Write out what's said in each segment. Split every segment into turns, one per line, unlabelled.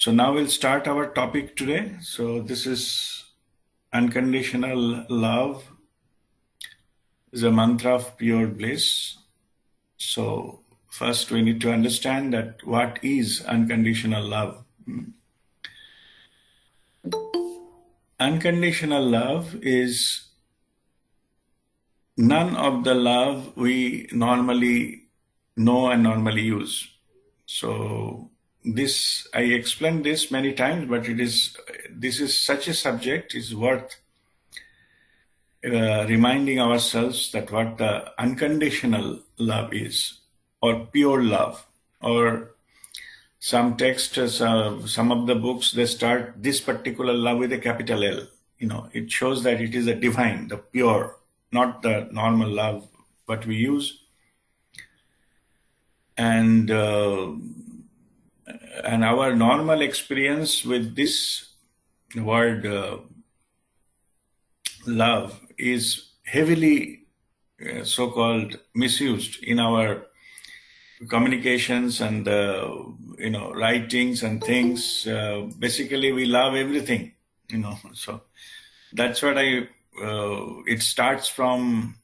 So now we'll start our topic today. So this is unconditional love is a mantra of pure bliss. So first we need to understand that what is unconditional love. Unconditional love is none of the love we normally know and normally use. So this, I explained this many times, but this is such a subject is worth reminding ourselves that what the unconditional love is, or pure love, or some texts, some of the books, they start this particular love with a capital L. It shows that it is a divine, the pure, not the normal love what we use. And our normal experience with this word love is heavily so-called misused in our communications and writings and things. Basically, we love everything, So that's what it starts from.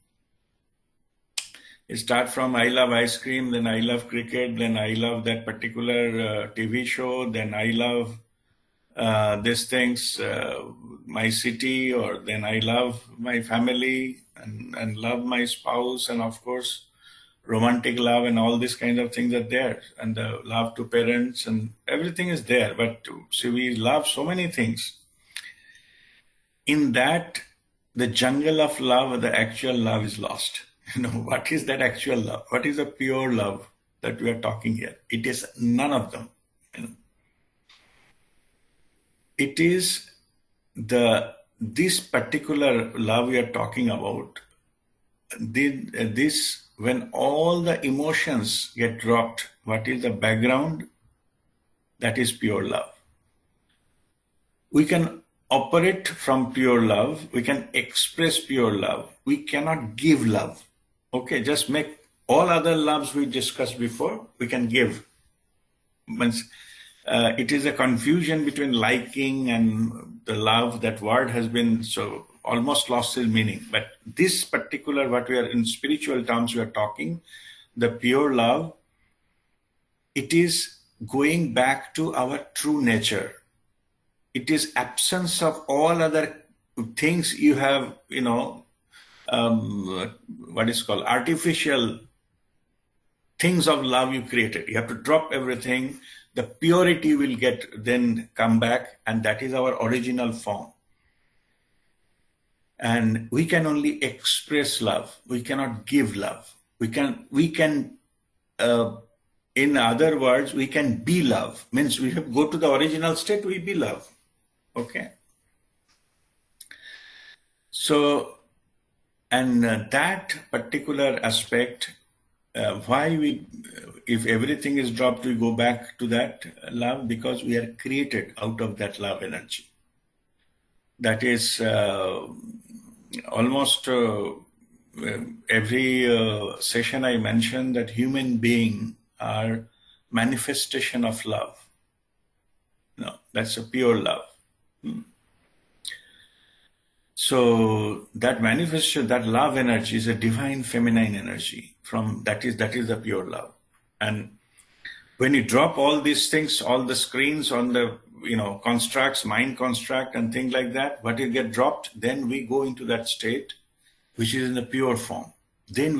It starts from I love ice cream, then I love cricket, then I love that particular TV show, then I love these things, my city, or then I love my family and love my spouse, and of course, romantic love and all these kind of things are there, and the love to parents and everything is there. But see, we love so many things. In that, the jungle of love, the actual love is lost. What is that actual love? What is the pure love that we are talking here? It is none of them. It is this particular love we are talking about. This, when all the emotions get dropped, what is the background? That is pure love. We can operate from pure love. We can express pure love. We cannot give love. Okay, just make all other loves we discussed before, we can give. It is a confusion between liking and the love. That word has been so almost lost its meaning. But this particular, what we are in spiritual terms, we are talking, the pure love, it is going back to our true nature. It is absence of all other things you have, what is called artificial things of love you created. You have to drop everything. The purity will then come back, and that is our original form. And we can only express love. We cannot give love. We can, in other words, we can be love. Means we have to go to the original state, we be love. Okay. So, and that particular aspect, if everything is dropped, we go back to that love, because we are created out of that love energy. That is almost every session I mention that human beings are manifestation of love. That's a pure love. So that manifestation, that love energy is a divine feminine energy. That is the pure love. And when you drop all these things, all the screens on the constructs, mind construct and things like that, what will get dropped, then we go into that state which is in the pure form. Then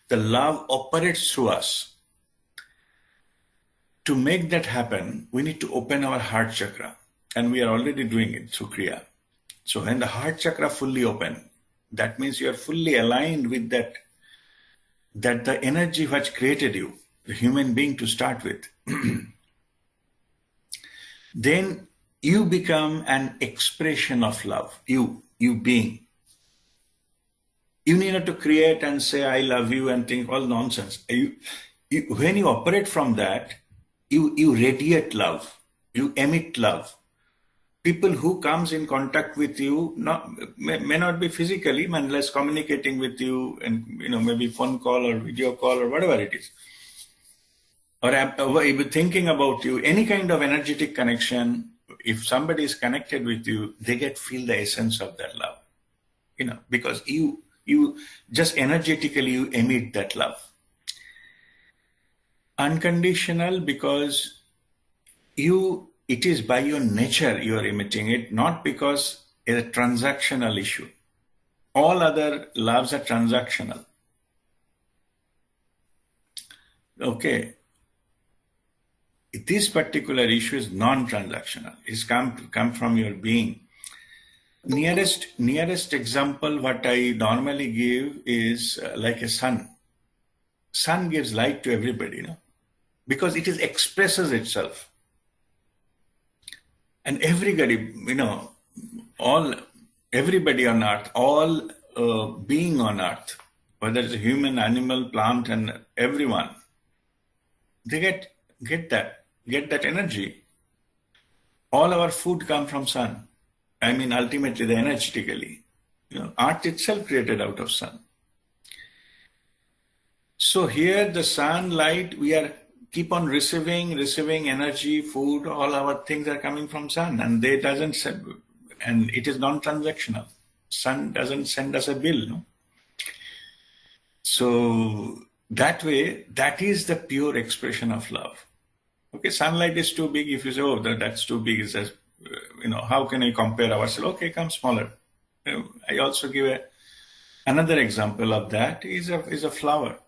the love operates through us. To make that happen, we need to open our heart chakra, and we are already doing it through Kriya. So when the heart chakra fully open, that means you are fully aligned with that the energy which created you, the human being to start with. Then you become an expression of love, you being. You need not to create and say, I love you and think all nonsense. When you operate from that, you radiate love, you emit love. People who comes in contact with you may not be physically, unless communicating with you, and maybe phone call or video call or whatever it is. or even thinking about you, any kind of energetic connection, if somebody is connected with you, they feel the essence of that love, because you just energetically you emit that love. Unconditional, because it is by your nature you are emitting it, not because it's a transactional issue. All other loves are transactional. Okay. This particular issue is non-transactional. It's come from your being. Nearest example what I normally give is like a sun. Sun gives light to everybody, because it expresses itself. And everybody, everybody on earth, all being on earth, whether it's a human, animal, plant, and everyone, they get that energy. All our food come from sun. I mean, ultimately, the energetically, art itself created out of sun. So here, the sunlight, we are keep on receiving energy, food, all our things are coming from sun, and and it is non-transactional. Sun doesn't send us a bill, no? So that way, that is the pure expression of love. Okay, sunlight is too big. If you say, oh, that's too big, it's just, how can I compare ourselves? Okay, come smaller. I also give another example of that is a flower.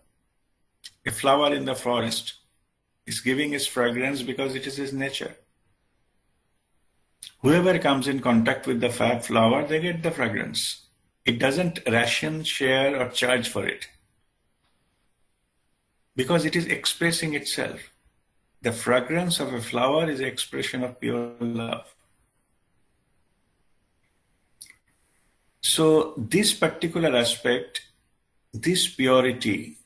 A flower in the forest is giving its fragrance because it is its nature. Whoever comes in contact with the flower, they get the fragrance. It doesn't ration, share, or charge for it, because it is expressing itself. The fragrance of a flower is an expression of pure love. So this particular aspect, this purity,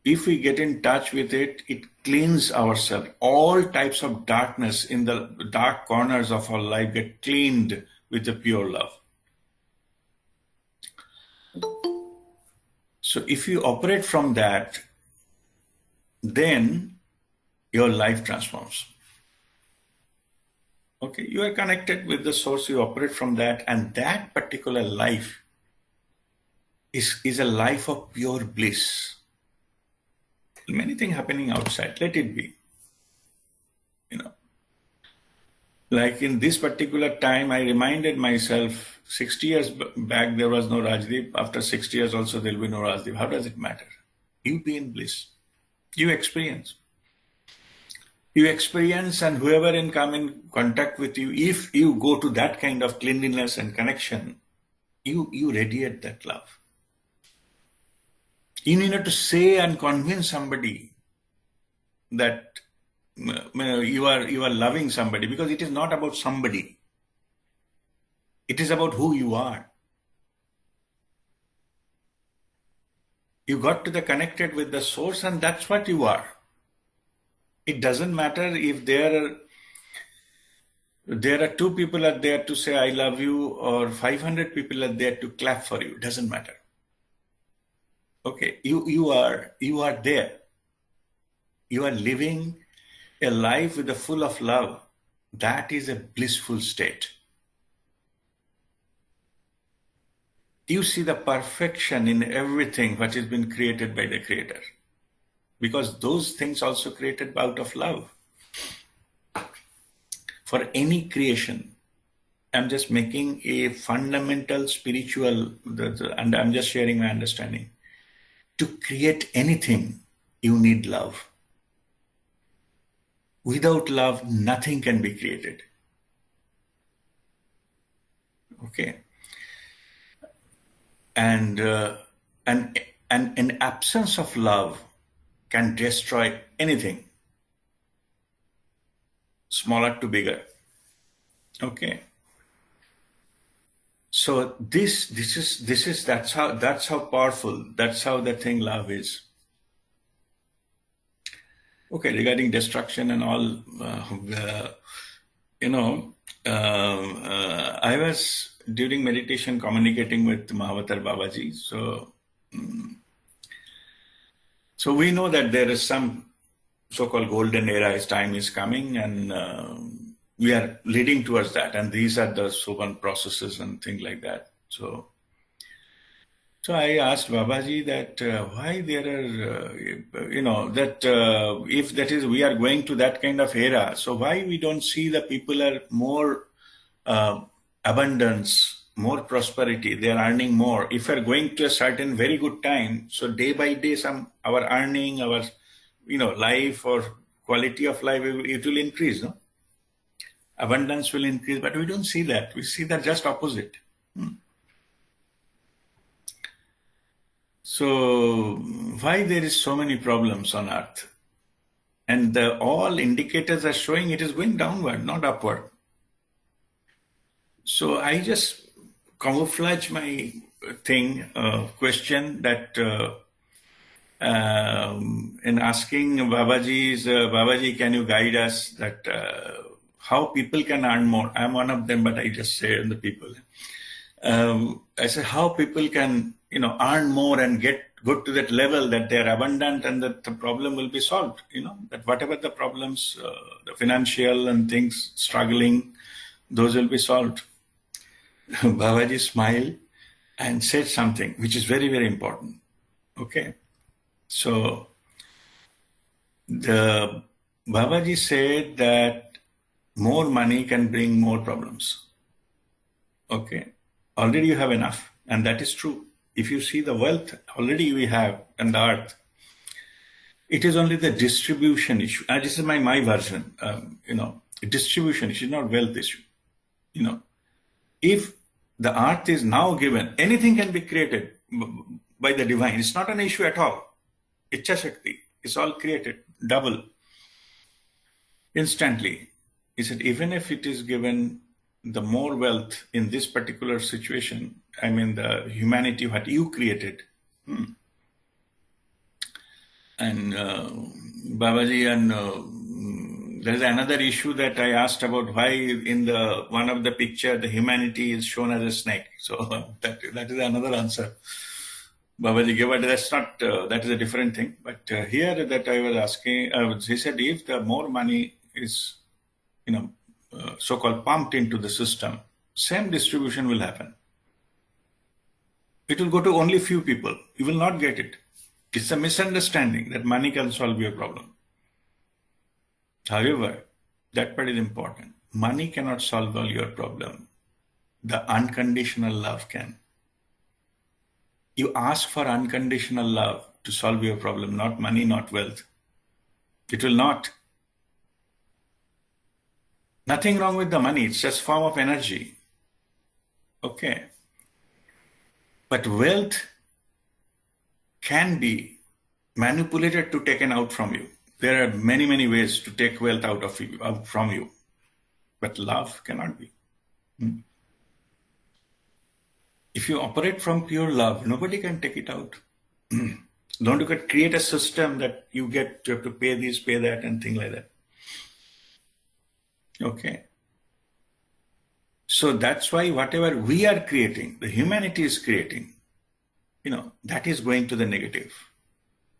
if we get in touch with it, it cleans ourselves. All types of darkness in the dark corners of our life get cleaned with the pure love. So if you operate from that, then your life transforms. Okay, you are connected with the source, you operate from that, and that particular life is a life of pure bliss. Many things happening outside, let it be. Like in this particular time, I reminded myself, 60 years back there was no Rajdeep. After 60 years also there will be no Rajdeep. How does it matter? You be in bliss. You experience. You experience, and whoever come in contact with you, if you go to that kind of cleanliness and connection, you radiate that love. You need not to say and convince somebody that you are loving somebody, because it is not about somebody. It is about who you are. You got to the connected with the source, and that's what you are. It doesn't matter if there are 2 people are there to say I love you, or 500 people are there to clap for you. It doesn't matter. Okay, you are there. You are living a life with a full of love. That is a blissful state. You see the perfection in everything what has been created by the Creator, because those things also created out of love. For any creation, I'm just making a fundamental spiritual, and I'm just sharing my understanding. To create anything, you need love. Without love, nothing can be created. Okay. And an absence of love can destroy anything, smaller to bigger. Okay. So that's how powerful, that's how the thing love is. Okay, regarding destruction and all, I was during meditation communicating with Mahavatar Babaji. So we know that there is some so-called golden era is time is coming, and we are leading towards that. And these are the so-called processes and things like that. So I asked Babaji that why there are, that if that is we are going to that kind of era, so why we don't see the people are more uh, abundance, more prosperity, they are earning more. If we are going to a certain very good time, so day by day, our earning, our life or quality of life, it will increase, no? Abundance will increase, but we don't see that. We see that just opposite. So why there is so many problems on earth? And all indicators are showing it is going downward, not upward. So I just camouflage my question that in asking Babaji, can you guide us that how people can earn more? I'm one of them, but I just say the people. I say how people can, earn more and get to that level that they are abundant and that the problem will be solved. That whatever the problems, the financial and things struggling, those will be solved. Babaji smiled and said something which is very, very important. Okay. So the Babaji said that more money can bring more problems. Okay. Already you have enough, and that is true. If you see the wealth already we have on the earth, it is only the distribution issue. And this is my version. Distribution issue, not wealth issue. If the earth is now given, anything can be created by the divine. It's not an issue at all. Ichha Shakti. It's all created, double, instantly. He said, even if it is given the more wealth in this particular situation, I mean the humanity what you created. And Babaji, and there's another issue that I asked about why in the one of the picture the humanity is shown as a snake. So that is another answer Babaji gave, but that's not, that is a different thing. But here that I was asking, he said if the more money is, so-called pumped into the system, same distribution will happen. It will go to only few people. You will not get it. It's a misunderstanding that money can solve your problem. However, that part is important. Money cannot solve all your problem. The unconditional love can. You ask for unconditional love to solve your problem, not money, not wealth. It will not. Nothing wrong with the money. It's just form of energy. Okay. But wealth can be manipulated to taken out from you. There are many, many ways to take wealth out from you. But love cannot be. If you operate from pure love, nobody can take it out. Don't you create a system that you have to pay this, pay that, and things like that. Okay. So that's why whatever we are creating, the humanity is creating, that is going to the negative.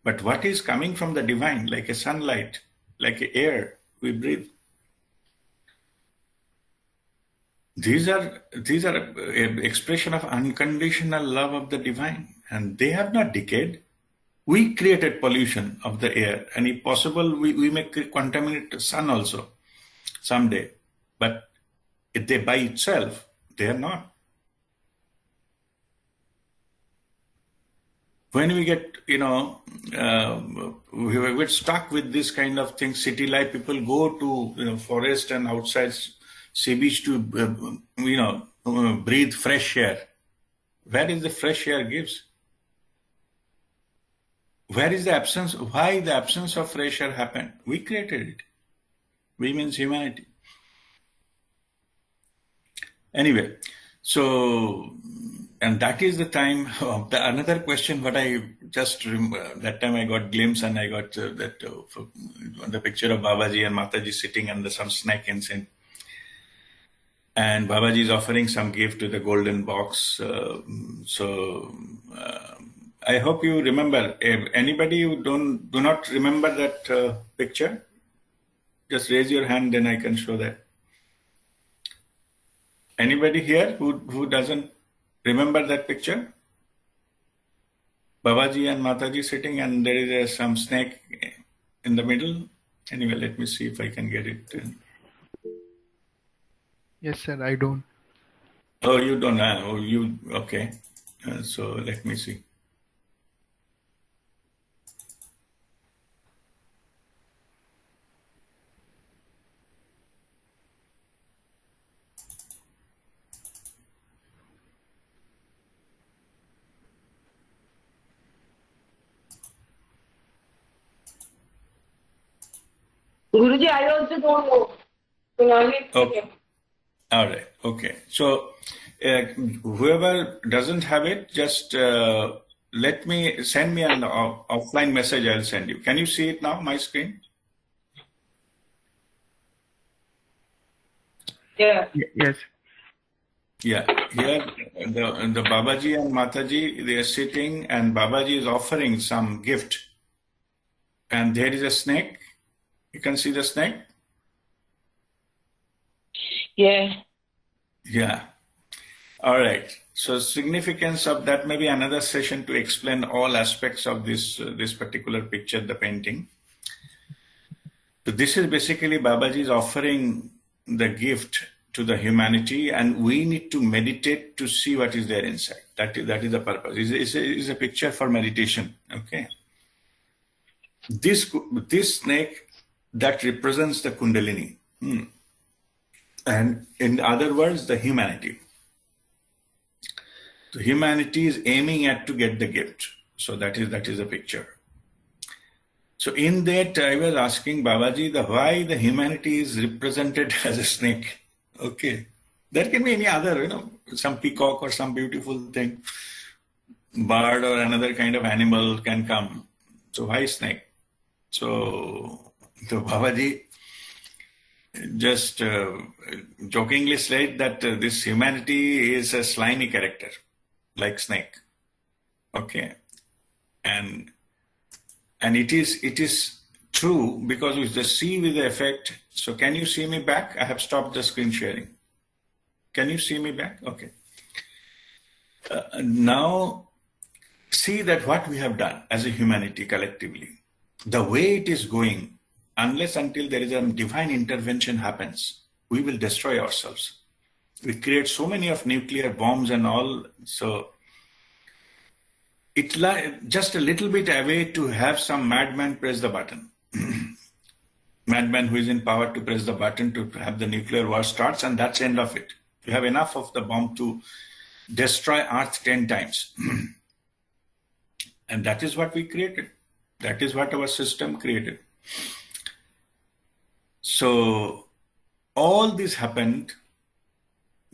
But what is coming from the divine, like a sunlight, like air we breathe, these are expression of unconditional love of the divine, and they have not decayed. We created pollution of the air, and if possible, we may contaminate the sun also someday. But if they by itself, they are not. When we get, we get stuck with this kind of thing, city life, people go to, forest and outside sea beach to, breathe fresh air. Where is the fresh air gives? Where is the absence? Why the absence of fresh air happened? We created it. We means humanity. Anyway, so, and that is the time of another question. What I just remember, that time I got glimpse and I got the picture of Babaji and Mataji sitting under some snack inside. And Babaji is offering some gift to the golden box. I hope you remember. If anybody who do not remember that picture, just raise your hand, then I can show that. Anybody here who doesn't remember that picture? Babaji and Mataji sitting, and there is some snake in the middle. Anyway, let me see if I can get it.
Yes, sir, I don't.
Oh, you don't. Oh, you okay? So let me see.
Guruji, I also don't know.
Okay. All right. Okay. So whoever doesn't have it, just send me an offline message. I'll send you. Can you see it now? My screen.
Yeah.
Yes.
Yeah. Here the Babaji and Mataji, they are sitting, and Babaji is offering some gift. And there is a snake. You can see the snake.
Yeah.
Yeah. All right. So significance of that, maybe another session to explain all aspects of this particular picture, the painting. So this is basically Babaji is offering the gift to the humanity, and we need to meditate to see what is there inside. That is the purpose. It's a picture for meditation. Okay. This snake that represents the Kundalini, and in other words, the humanity. So humanity is aiming at to get the gift. So that is a picture. So in that, I was asking Babaji why the humanity is represented as a snake. Okay. There can be any other, some peacock or some beautiful thing, bird or another kind of animal can come. So why snake? So the Babaji just jokingly said that this humanity is a slimy character, like snake. Okay. And it is true because we just see with the effect. So can you see me back? I have stopped the screen sharing. Can you see me back? Okay. Now see that what we have done as a humanity collectively, the way it is going, unless until there is a divine intervention happens, we will destroy ourselves. We create so many of nuclear bombs and all. So it's like just a little bit away to have some madman press the button. Madman who is in power to press the button to have the nuclear war starts, and that's the end of it. You have enough of the bomb to destroy Earth 10 times. And that is what we created. That is what our system created. So all this happened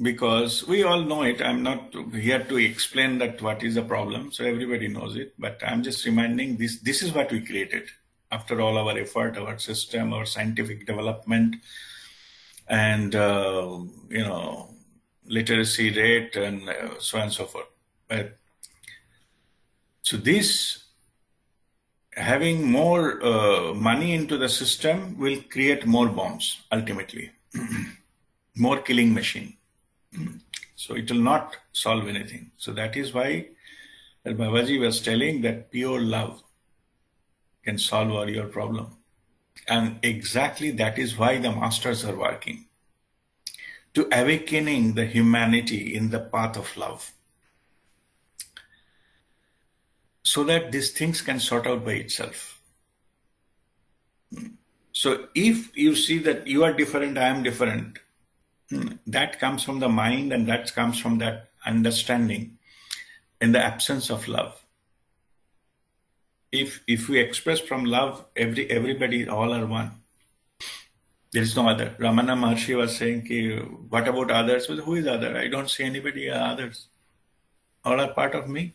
because we all know it. I'm not here to explain that what is the problem. So everybody knows it. But I'm just reminding this is what we created. After all our effort, our system, our scientific development, and literacy rate, and so on and so forth. But so this having more money into the system will create more bombs ultimately, more killing machine. So it will not solve anything. So that is why Babaji was telling that pure love can solve all your problem. And exactly that is why the masters are working, to awakening the humanity in the path of love, so that these things can sort out by itself. So if you see that you are different, I am different, that comes from the mind, and that comes from that understanding in the absence of love. If we express from love, everybody, all are one. There is no other. Ramana Maharshi was saying, what about others? Well, who is other? I don't see anybody others. All are part of me.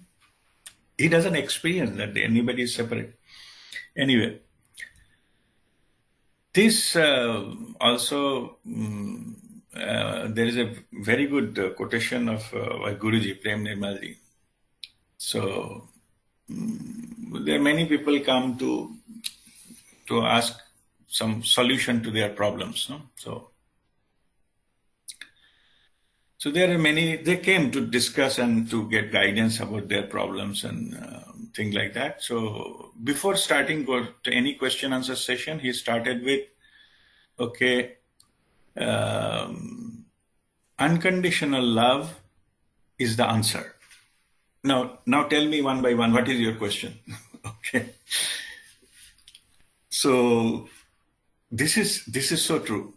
He doesn't experience that anybody is separate. Anyway, this also, there is a very good quotation of Guruji, Prem Nirmalji. So there are many people come to ask some solution to their problems. No? So there are many, they came to discuss and to get guidance about their problems and things like that. So before starting to any question answer session, he started with, okay, unconditional love is the answer. Now tell me one by one, what is your question? Okay. So this is so true.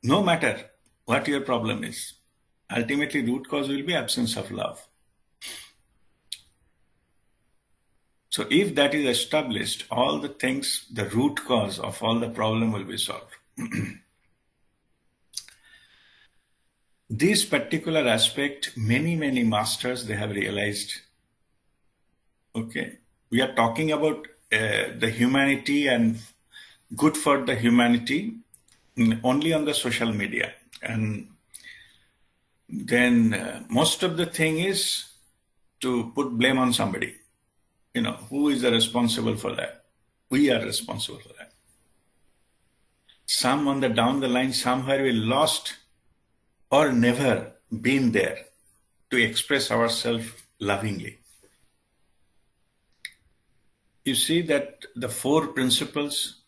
No matter what your problem is, ultimately root cause will be absence of love. So if that is established, all the things, the root cause of all the problem will be solved. This particular aspect, many masters, they have realized, okay, we are talking about the humanity and good for the humanity only on the social media. And then most of the thing is to put blame on somebody. Who is the responsible for that? We are responsible for that. Some on the down the line, somewhere we lost or never been there to express ourselves lovingly. You see that the 4 principles,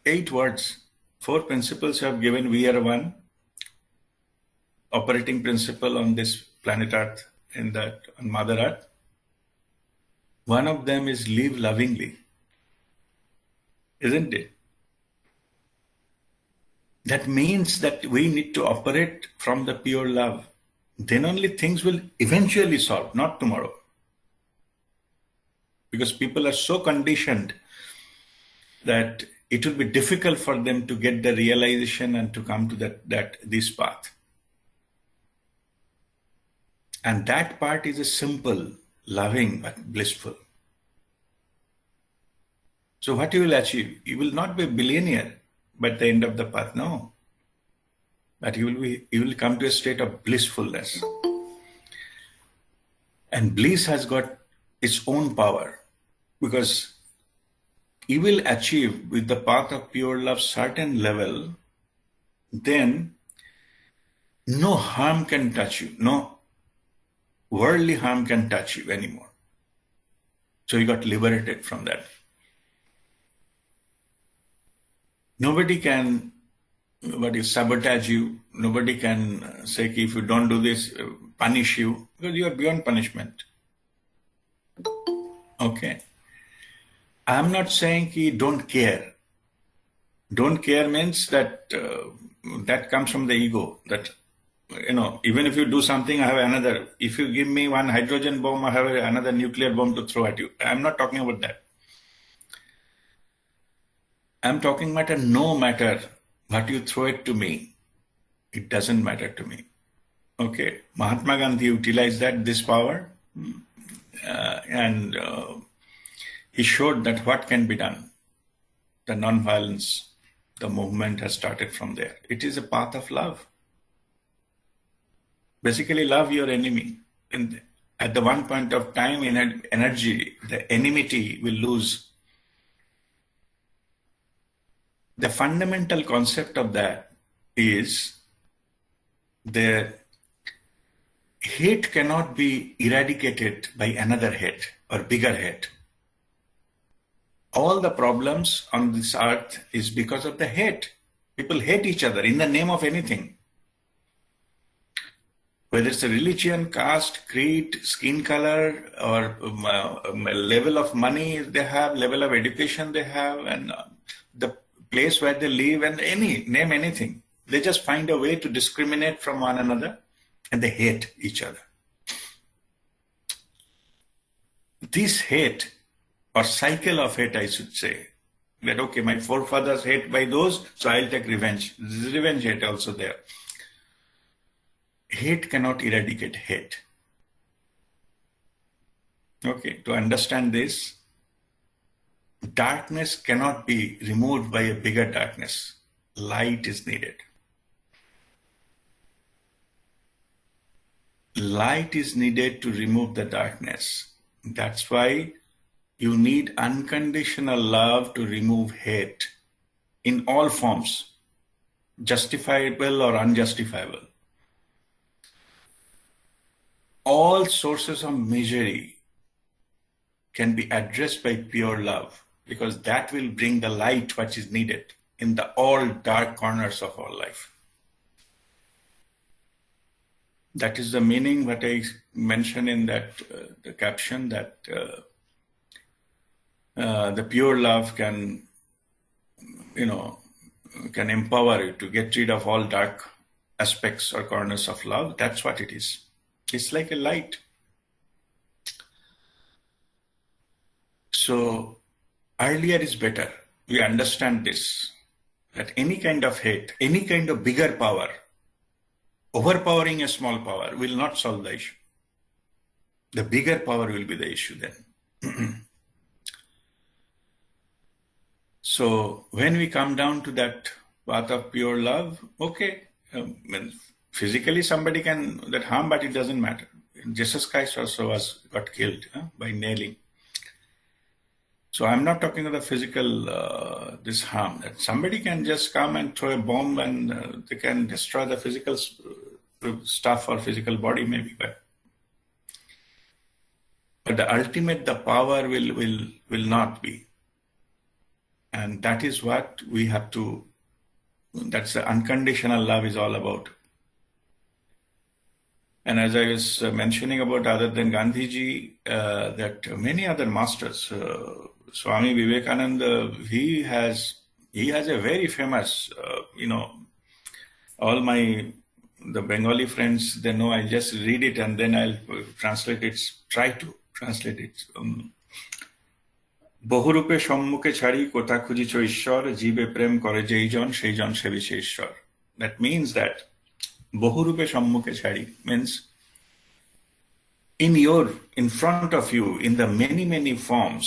8 words, 4 principles have given WeAreOne, operating principle on this planet Earth, on Mother Earth. One of them is live lovingly, isn't it? That means that we need to operate from the pure love. Then only things will eventually solve, not tomorrow. Because people are so conditioned that it will be difficult for them to get the realization and to come to this path. And that part is a simple, loving, but blissful. So what you will achieve? You will not be a billionaire by the end of the path, no. But you will come to a state of blissfulness. And bliss has got its own power, because you will achieve with the path of pure love certain level, then no harm can touch you, no worldly harm can touch you anymore. So you got liberated from that. Nobody can sabotage you. Nobody can say, if you don't do this, punish you, because you are beyond punishment. Okay. I'm not saying don't care. Don't care means that that comes from the ego. That, even if you do something, I have another. If you give me one hydrogen bomb, I have another nuclear bomb to throw at you. I'm not talking about that. I'm talking about no matter what you throw it to me, it doesn't matter to me. Okay. Mahatma Gandhi utilized this power, and he showed that what can be done. The non-violence, the movement has started from there. It is a path of love. Basically, love your enemy. And at the one point of time in energy, the enmity will lose. The fundamental concept of that is the hate cannot be eradicated by another hate or bigger hate. All the problems on this earth is because of the hate. People hate each other in the name of anything. Whether it's a religion, caste, creed, skin color, or level of money they have, level of education they have, and the place where they live, and name anything. They just find a way to discriminate from one another, and they hate each other. This hate, or cycle of hate, I should say, that okay, my forefathers hate by those, so I'll take revenge. This is revenge hate also there. Hate cannot eradicate hate. Okay, to understand this, darkness cannot be removed by a bigger darkness. Light is needed. Light is needed to remove the darkness. That's why you need unconditional love to remove hate in all forms, justifiable or unjustifiable. All sources of misery can be addressed by pure love, because that will bring the light which is needed in the all dark corners of our life. That is the meaning what I mentioned in that the caption, that the pure love can, can empower you to get rid of all dark aspects or corners of love. That's what it is. It's like a light. So earlier is better. We understand this, that any kind of hate, any kind of bigger power, overpowering a small power will not solve the issue. The bigger power will be the issue then. So when we come down to that path of pure love, okay, physically somebody can that harm, but it doesn't matter. Jesus Christ also got killed by nailing. So I'm not talking about the physical this harm, that somebody can just come and throw a bomb and they can destroy the physical stuff or physical body maybe, but the ultimate, the power will not be. And that is what we have to, that's the unconditional love is all about. And as I was mentioning about, other than Gandhiji, that many other masters, Swami Vivekananda, he has a very famous, all the Bengali friends, they know I just read it and then I'll try to translate it. বহুরূপে সম্মুখে ছাড়ি কোথা খুঁজিছ ঈশ্বর জীবে প্রেম করে যেই জন সেই জন সেবিছে ঈশ্বর. That means that বহুরূপে সম্মুখে ছাড়ি means in front of you, in the many forms,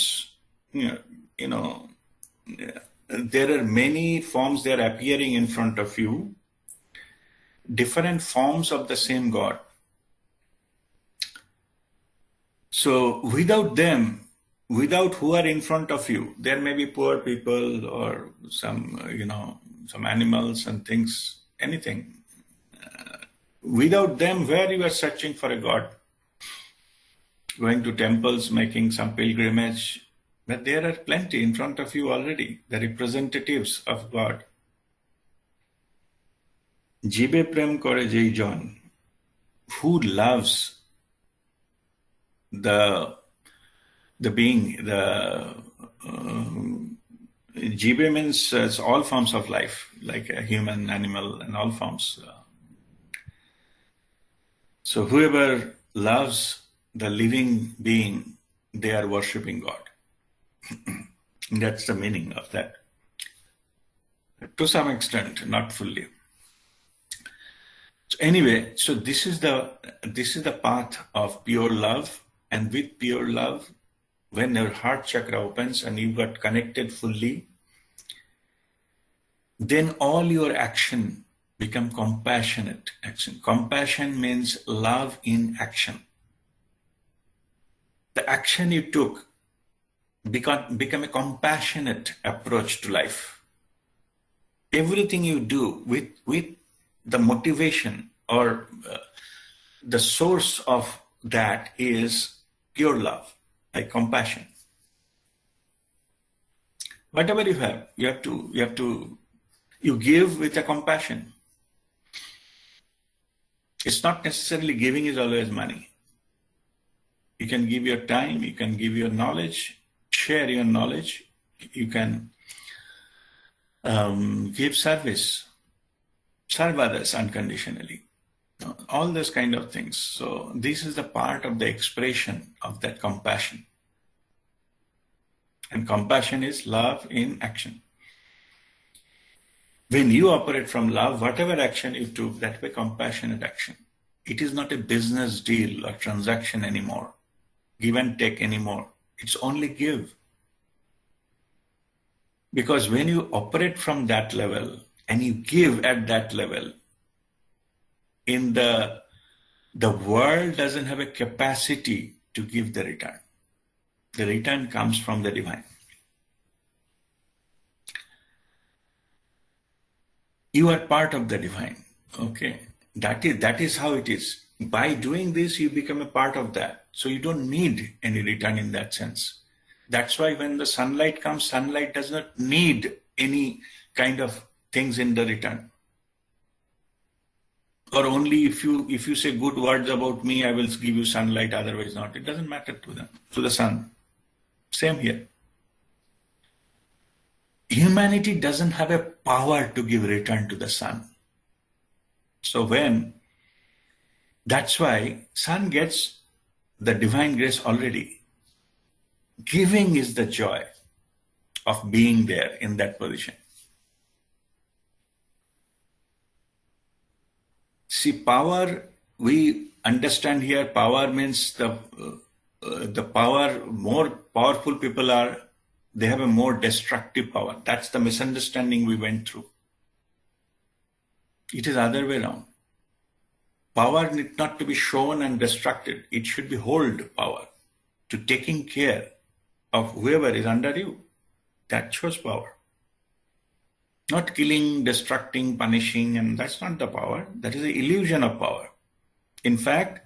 there are many forms, they are appearing in front of you, different forms of the same God. So without who are in front of you, there may be poor people or some animals and things, anything. Without them, where you are searching for a God, going to temples, making some pilgrimage, but there are plenty in front of you already, the representatives of God. Jibe prem kore jei jon, who loves the being, jibe means it's all forms of life, like a human, animal, and all forms. So whoever loves the living being, they are worshipping God. That's the meaning of that. To some extent, not fully. So anyway, so this is the path of pure love, and with pure love, when your heart chakra opens and you got connected fully, then all your action become compassionate action. Compassion means love in action. The action you took become a compassionate approach to life. Everything you do with the motivation or the source of that is pure love, like compassion. Whatever you have, you give with a compassion. It's not necessarily giving is always money. You can give your time, you can give your knowledge, share your knowledge, you can give service, serve others unconditionally, all those kind of things. So this is the part of the expression of that compassion. And compassion is love in action. When you operate from love, whatever action you took, that way compassionate action. It is not a business deal or transaction anymore, give and take anymore. It's only give. Because when you operate from that level and you give at that level, the world doesn't have a capacity to give the return. The return comes from the divine. You are part of the divine. Okay. That is how it is. By doing this, you become a part of that. So you don't need any return in that sense. That's why when the sunlight comes, sunlight does not need any kind of things in the return. Or only if you say good words about me, I will give you sunlight, otherwise not. It doesn't matter to them, to the sun. Same here. Humanity doesn't have a power to give return to the sun. So that's why sun gets the divine grace already. Giving is the joy of being there in that position. See, power, we understand here, power means the power, more powerful people are, they have a more destructive power. That's the misunderstanding we went through. It is other way around. Power need not to be shown and destructed. It should be hold power to taking care of whoever is under you. That shows power. Not killing, destructing, punishing, and that's not the power. That is the illusion of power. In fact,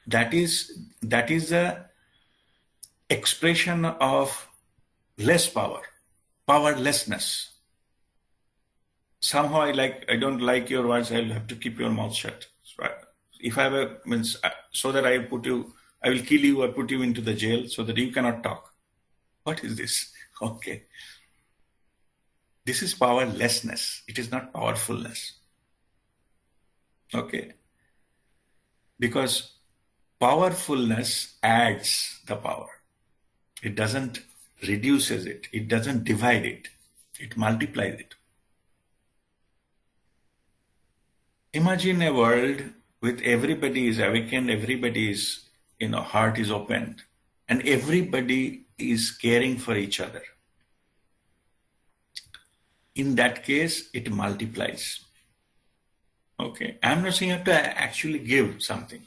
that is the expression of less power, powerlessness. Somehow I don't like your words, I'll have to keep your mouth shut. If I have so that I will kill you or put you into the jail so that you cannot talk. What is this? Okay. This is powerlessness. It is not powerfulness. Okay. Because powerfulness adds the power. It doesn't reduces it. It doesn't divide it. It multiplies it. Imagine a world with everybody is awakened, everybody's heart is opened, and everybody is caring for each other. In that case, it multiplies. Okay, I'm not saying you have to actually give something.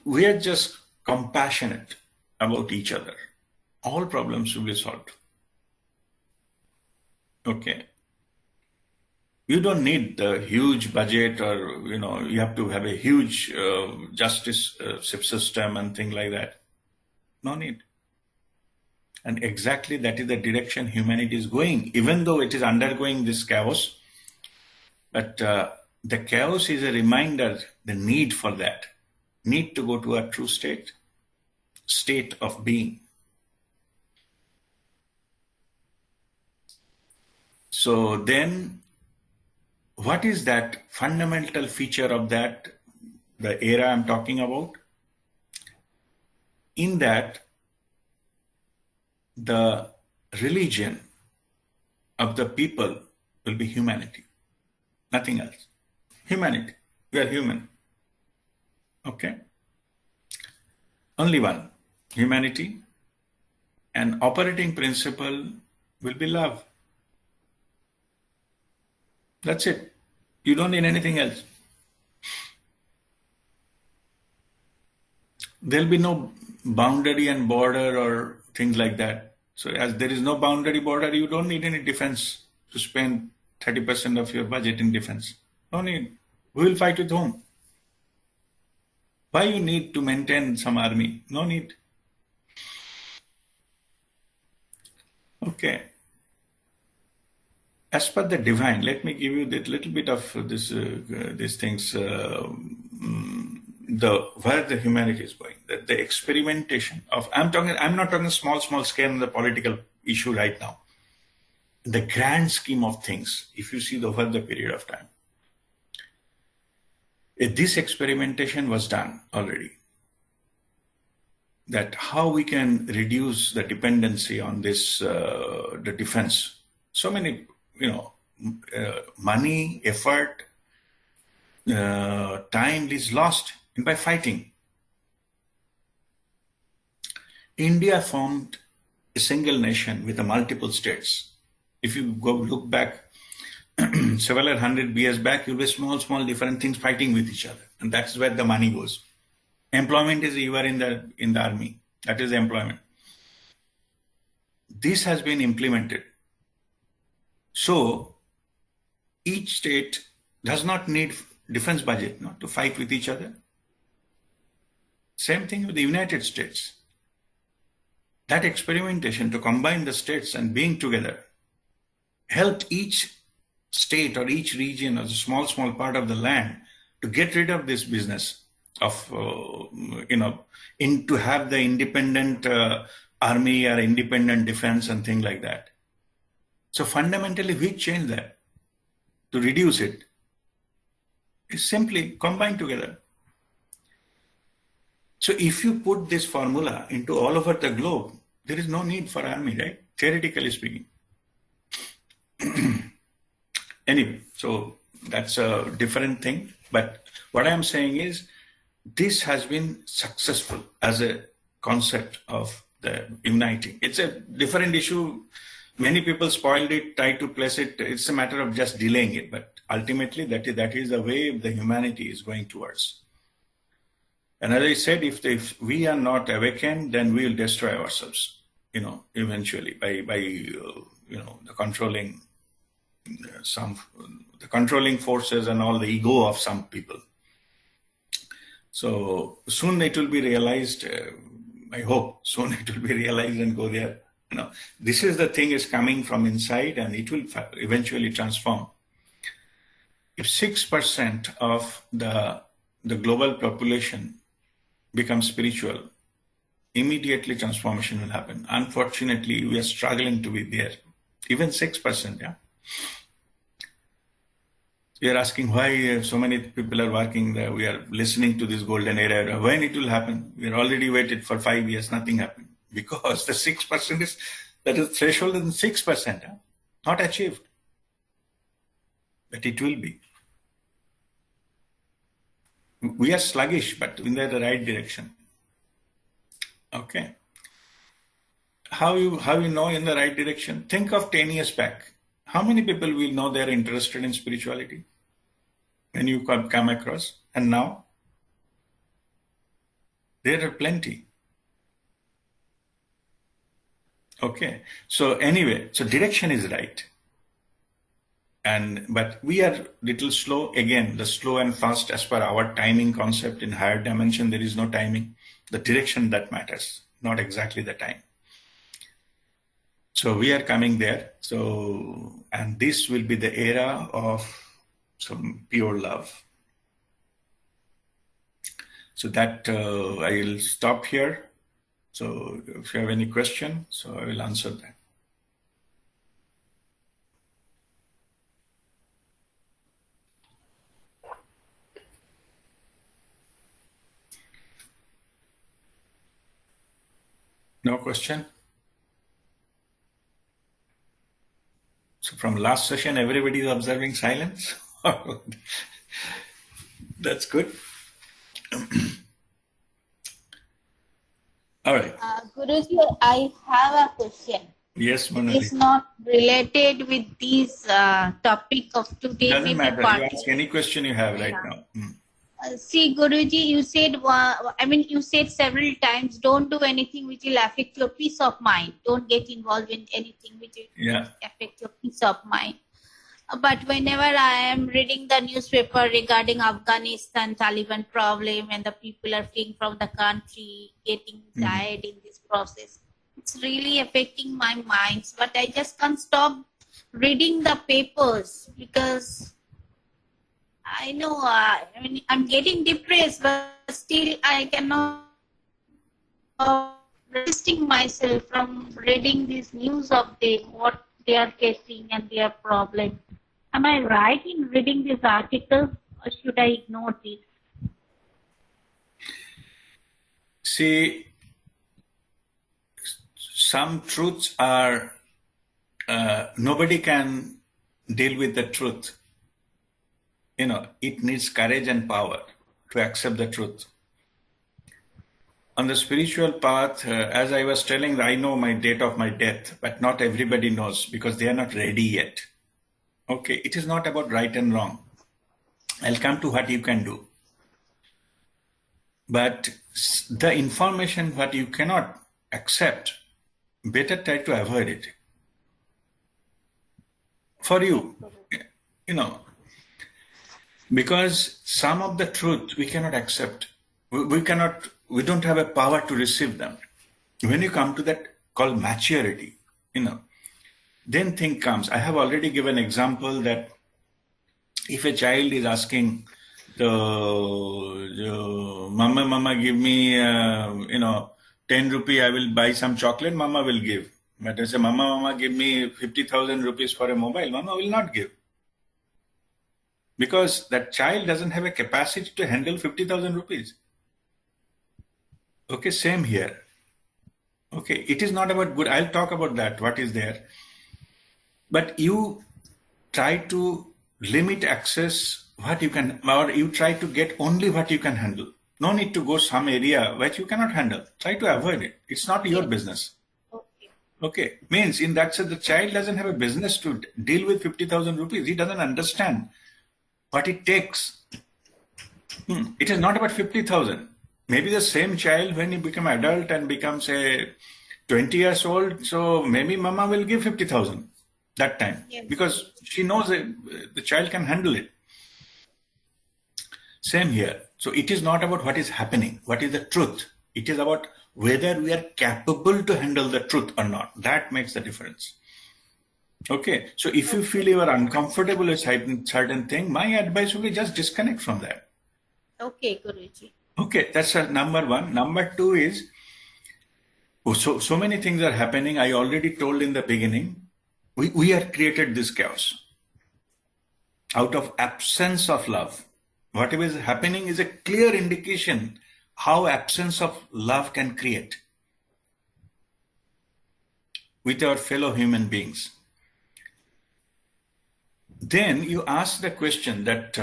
We are just compassionate about each other. All problems will be solved. Okay. You don't need the huge budget or, you have to have a huge justice system and things like that. No need. And exactly that is the direction humanity is going, even though it is undergoing this chaos. But the chaos is a reminder, the need for that, need to go to a true state of being. So then, what is that fundamental feature of that, the era I'm talking about? In that, the religion of the people will be humanity, nothing else. Humanity. We are human. Okay? Only one. Humanity. And operating principle will be love. That's it. You don't need anything else. There'll be no boundary and border or things like that. So as there is no boundary border, you don't need any defense to spend 30% of your budget in defense. No need. Who will fight with whom? Why you need to maintain some army? No need. Okay. As per the divine, let me give you a little bit of these things, where the humanity is going, the experimentation of, I'm not talking small scale on the political issue right now. The grand scheme of things, if you see over the period of time, this experimentation was done already. That how we can reduce the dependency on this, the defense. So many, money, effort, time is lost by fighting. India formed a single nation with multiple states. If you go look back several hundred years back, you'll be small different things fighting with each other. And that's where the money goes. Employment is you are in the army. That is employment. This has been implemented. So each state does not need defense budget to fight with each other. Same thing with the United States. That experimentation to combine the states and being together helped each state or each region or the small part of the land to get rid of this business of to have the independent army or independent defense and things like that. So fundamentally, we change that to reduce it. It's simply combine together. So if you put this formula into all over the globe, there is no need for army, right? Theoretically speaking. Anyway, so that's a different thing. But what I'm saying is this has been successful as a concept of the uniting. It's a different issue. Many people spoiled it, tried to place it. It's a matter of just delaying it. But ultimately, that is the way the humanity is going towards. And as I said, if we are not awakened, then we will destroy ourselves, eventually by the controlling the controlling forces and all the ego of some people. So soon it will be realized. I hope soon it will be realized and go there. This is the thing is coming from inside, and it will eventually transform. If 6% of the global population becomes spiritual, immediately transformation will happen. Unfortunately, we are struggling to be there. Even 6%, yeah. We are asking why so many people are working there. We are listening to this golden era. When it will happen? We are already waited for 5 years, nothing happened. Because the 6% is threshold is 6%, yeah? Not achieved. But it will be. We are sluggish, but in the right direction. Okay. How you know in the right direction? Think of 10 years back. How many people will know they're interested in spirituality when you come across? And now? There are plenty. Okay. So anyway, so direction is right. But we are little slow. Again, the slow and fast as per our timing concept in higher dimension, there is no timing. The direction that matters, not exactly the time. So we are coming there. So, and this will be the era of some pure love. So that I will stop here. So if you have any question, so I will answer that. No question? So from last session, everybody is observing silence. That's good. All right.
Guruji, I have a question.
Yes, Manali.
It's not related with this topic of today.
Doesn't matter. You ask any question you have right now.
See, Guruji, you said, you said several times, don't do anything which will affect your peace of mind. Don't get involved in anything which will affect your peace of mind. But whenever I am reading the newspaper regarding Afghanistan Taliban problem and the people are fleeing from the country, getting died in this process, it's really affecting my mind. But I just can't stop reading the papers because I know, I'm getting depressed, but still I cannot resisting myself from reading this news of what they are facing and their problem. Am I right in reading this article, or should I ignore this?
See, some truths are, nobody can deal with the truth. It needs courage and power to accept the truth. On the spiritual path, as I was telling, I know my date of my death, but not everybody knows because they are not ready yet. Okay, it is not about right and wrong. I'll come to what you can do. But the information what you cannot accept, better try to avoid it. For you, because some of the truth we cannot accept. We don't have a power to receive them. When you come to that called maturity, then thing comes. I have already given example that if a child is asking, mama, give me, 10 rupee, I will buy some chocolate, mama will give. But I say, mama, give me 50,000 rupees for a mobile, mama will not give. Because that child doesn't have a capacity to handle 50,000 rupees. Okay, same here. Okay, it is not about good. I'll talk about that, what is there. But you try to limit access what you can, or you try to get only what you can handle. No need to go some area which you cannot handle. Try to avoid it. It's not your business. Okay. Means in that sense, the child doesn't have a business to deal with 50,000 rupees. He doesn't understand what it takes. It is not about 50,000. Maybe the same child, when he become adult and becomes a 20 years old, so maybe mama will give 50,000 that time, because she knows the child can handle it. Same here. So it is not about what is happening, what is the truth. It is about whether we are capable to handle the truth or not. That makes the difference. Okay. So if you feel you are uncomfortable with certain thing, my advice would be just disconnect from that.
Okay, Guruji.
Okay, that's number one. Number two is, so many things are happening. I already told in the beginning, we are created this chaos out of absence of love. Whatever is happening is a clear indication how absence of love can create with our fellow human beings. Then you ask the question that,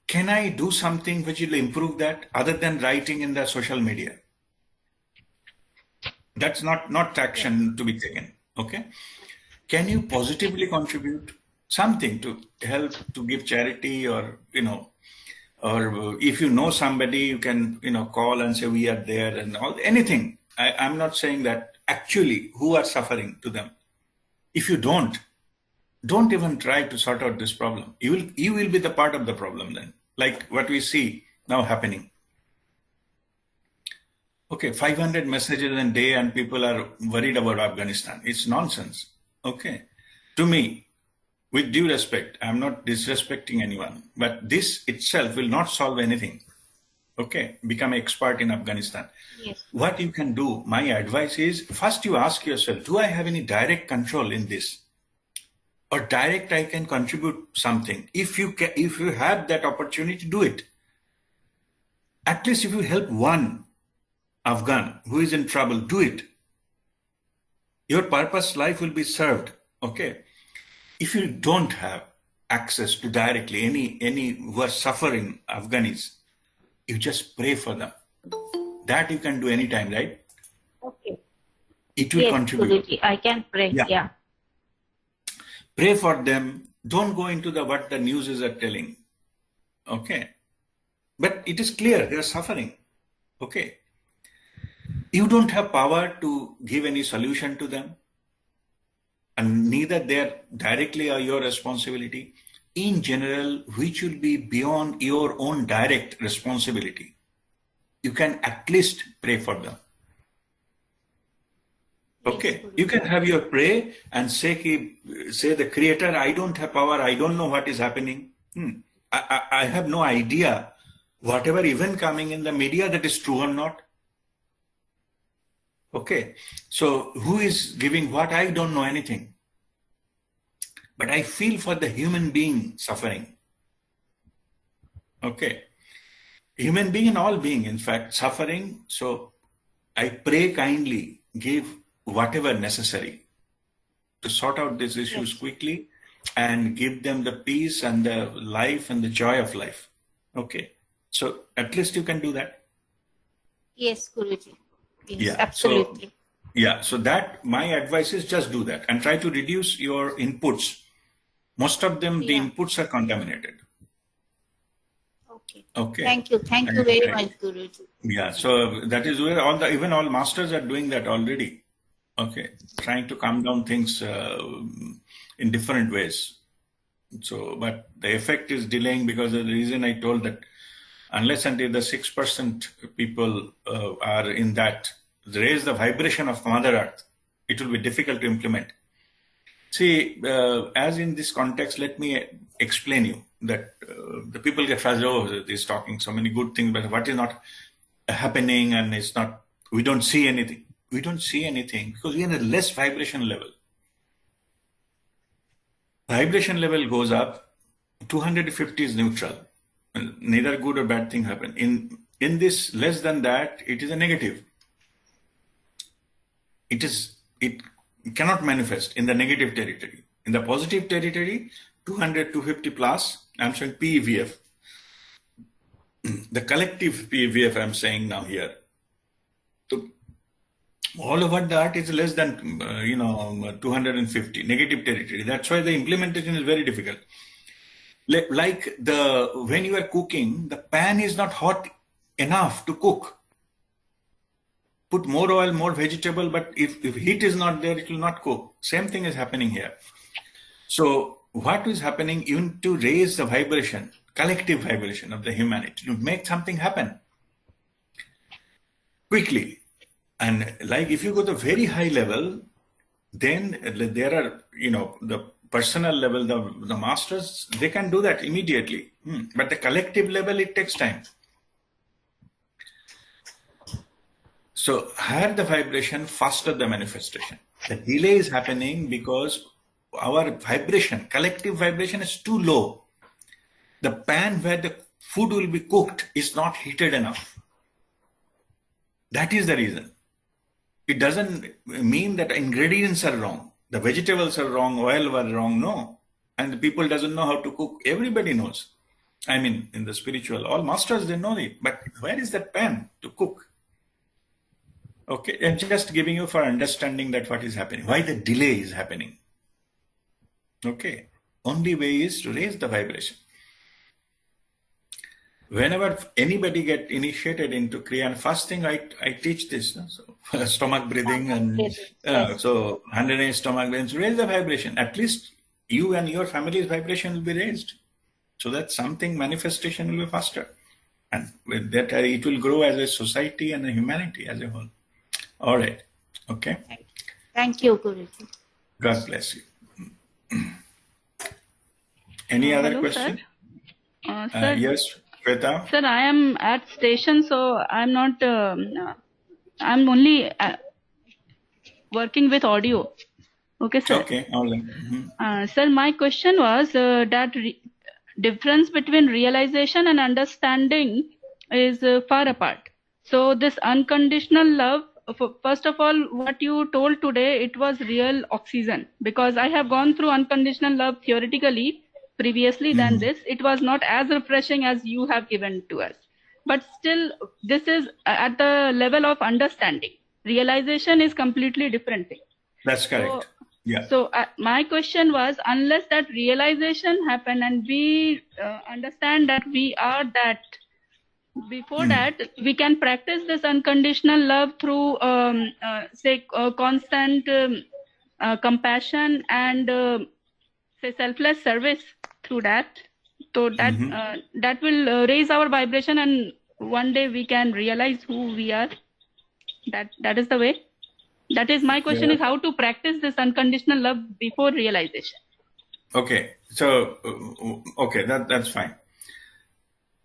can I do something which will improve that other than writing in the social media? That's not action to be taken. Okay. Can you positively contribute something to help, to give charity, or, or if you know somebody, you can, call and say, we are there, and all, anything. I'm not saying that actually who are suffering to them. If you don't even try to sort out this problem. You will be the part of the problem then. Like what we see now happening. Okay, 500 messages a day and people are worried about Afghanistan. It's nonsense. Okay. To me, with due respect, I'm not disrespecting anyone, but this itself will not solve anything. Okay. Become an expert in Afghanistan.
Yes.
What you can do, my advice is, first you ask yourself, do I have any direct control in this? Or direct, I can contribute something. If you have that opportunity, do it. At least if you help one Afghan who is in trouble, do it. Your purpose life will be served. Okay. If you don't have access to directly any who are suffering Afghanis, you just pray for them. That you can do anytime, right?
Okay.
It will contribute.
Guruji, I can pray. Yeah.
Pray for them. Don't go into what the news are telling. Okay. But it is clear they are suffering. Okay. You don't have power to give any solution to them. And neither they are directly your responsibility. In general, which will be beyond your own direct responsibility. You can at least pray for them. Okay, you can have your pray and say the Creator, I don't have power, I don't know what is happening. I have no idea whatever event coming in the media that is true or not. Okay, so who is giving what? I don't know anything. But I feel for the human being suffering. Okay, human being and all being, in fact, suffering. So I pray kindly, give whatever necessary to sort out these issues quickly and give them the peace and the life and the joy of life. Okay. So at least you can do that.
Yes, Guruji. Yes, absolutely.
So that my advice is just do that and try to reduce your inputs. Most of them, the inputs are contaminated. Okay.
Thank you very much, Guruji.
Yeah, so that is where even all masters are doing that already. Okay, trying to calm down things in different ways. So, but the effect is delaying because of the reason I told that unless until the 6% people are in that, raise the vibration of Mother Earth, it will be difficult to implement. See, as in this context, let me explain you that the people get frustrated, he's talking so many good things, but what is not happening, and it's not, we don't see anything. We don't see anything because we are in a less vibration level. Vibration level goes up, 250 is neutral. Neither good or bad thing happen. In this less than that, it is a negative. It cannot manifest in the negative territory. In the positive territory, 200, 250 plus, I'm showing PEVF. The collective PEVF I'm saying now here. So all over that is less than 250 negative territory. That's why the implementation is very difficult. Like when you are cooking, the pan is not hot enough to cook. Put more oil, more vegetable, but if heat is not there, it will not cook. Same thing is happening here. So what is happening, even to raise the vibration, collective vibration of the humanity, to make something happen quickly. And like if you go to very high level, then there are, the personal level, the masters, they can do that immediately. But the collective level, it takes time. So higher the vibration, faster the manifestation. The delay is happening because our vibration, collective vibration is too low. The pan where the food will be cooked is not heated enough. That is the reason. It doesn't mean that ingredients are wrong. The vegetables are wrong, oil was wrong, no. And the people doesn't know how to cook. Everybody knows. I mean, in the spiritual, all masters, they know it. But where is that pan to cook? Okay, I'm just giving you for understanding that what is happening, why the delay is happening. Okay, only way is to raise the vibration. Whenever anybody get initiated into Kriya, and first thing I teach this, so stomach breathing, and so 108 stomach breathing, raise the vibration. At least you and your family's vibration will be raised, so that something manifestation will be faster, and with that it will grow as a society and a humanity as a whole. All right. Okay.
Thank you, Guruji.
God bless you. Any other question?
Sir,
yes, Shweta?
Sir, I am at station, so I'm not. I'm only working with audio. Okay, sir.
Okay. All right.
Sir, my question was that difference between realization and understanding is far apart. So this unconditional love. First of all, what you told today, it was real oxygen, because I have gone through unconditional love theoretically previously than this. It was not as refreshing as you have given to us. But still, this is at the level of understanding. Realization is completely different thing.
That's correct.
So my question was, unless that realization happen and we understand that we are that, before that, we can practice this unconditional love through, constant compassion and selfless service through that. So that that will raise our vibration, and one day we can realize who we are. That is the way. That is my question: is how to practice this unconditional love before realization.
Okay. So that's fine.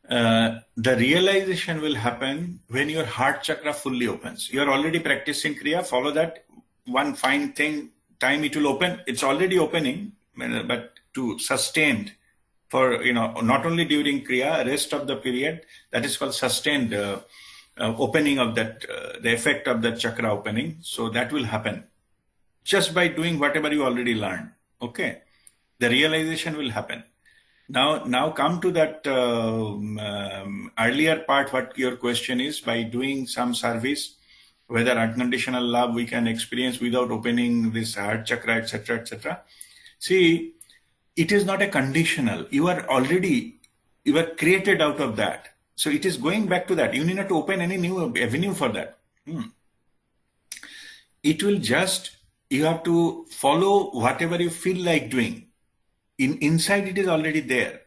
The realization will happen when your heart chakra fully opens. You are already practicing Kriya. Follow that one fine thing. Time it will open. It's already opening, but to sustained for not only during Kriya, rest of the period, that is called sustained opening of that, the effect of that chakra opening. So that will happen just by doing whatever you already learned. Okay, the realization will happen. Now come to that earlier part, what your question is, by doing some service, whether unconditional love we can experience without opening this heart chakra, etc., etc. See, it is not a conditional. You are already You were created out of that. So it is going back to that. You need not to open any new avenue for that. It will just, you have to follow whatever you feel like doing. Inside it is already there.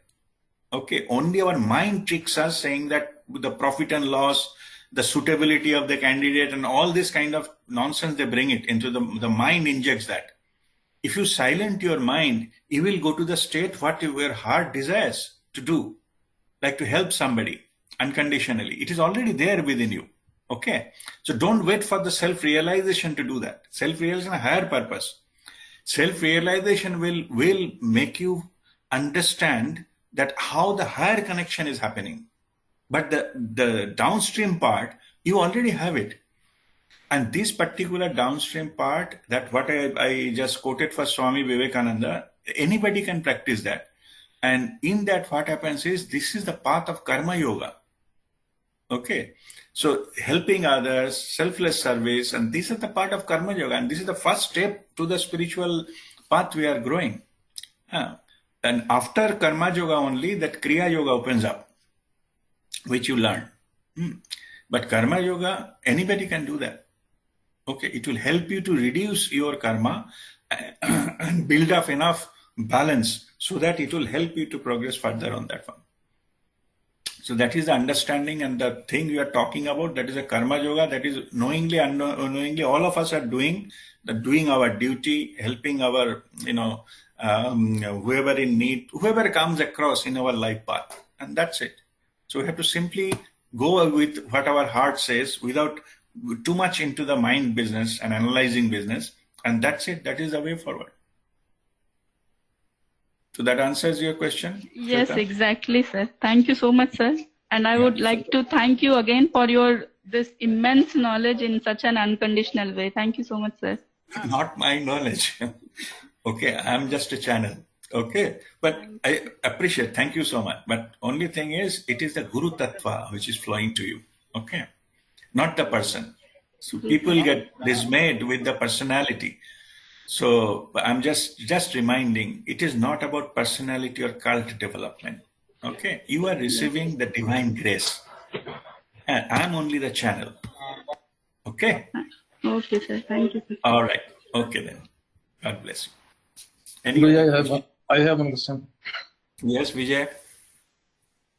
Okay, only our mind tricks us, saying that the profit and loss, the suitability of the candidate, and all this kind of nonsense, they bring it into the mind injects that. If you silent your mind, you will go to the state what your heart desires to do, like to help somebody unconditionally. It is already there within you. Okay, so don't wait for the self-realization to do that. Self-realization is a higher purpose. Self-realization will make you understand that how the higher connection is happening. But the downstream part, you already have it. And this particular downstream part, that what I just quoted for Swami Vivekananda, anybody can practice that. And in that, what happens is, this is the path of karma yoga. Okay, so helping others, selfless service, and this is the part of karma yoga, and this is the first step to the spiritual path we are growing. And after karma yoga only, that kriya yoga opens up, which you learn. But karma yoga, anybody can do that. Okay, it will help you to reduce your karma and build up enough balance so that it will help you to progress further on that one. So that is the understanding, and the thing you are talking about, that is a karma yoga, that is knowingly, unknowingly, all of us are doing our duty, helping our, whoever in need, whoever comes across in our life path, and that's it. So we have to simply go with what our heart says without too much into the mind business and analyzing business, and that's it. That is the way forward. So that answers your question?
Yes,
Shweta?
exactly, sir. Thank you so much, sir. And I would like to thank you again for this immense knowledge in such an unconditional way. Thank you so much, sir.
Not my knowledge. Okay, I'm just a channel. Okay, but I appreciate. Thank you so much. But only thing is, it is the Guru Tattva which is flowing to you. Okay, not the person. So people get dismayed with the personality. So I'm just reminding, it is not about personality or cult development. Okay, you are receiving the divine grace, and I'm only the channel. Okay.
Okay, sir. Thank you, sir.
All right. Okay then. God bless you.
Guruji, I have one question.
Yes, Vijay.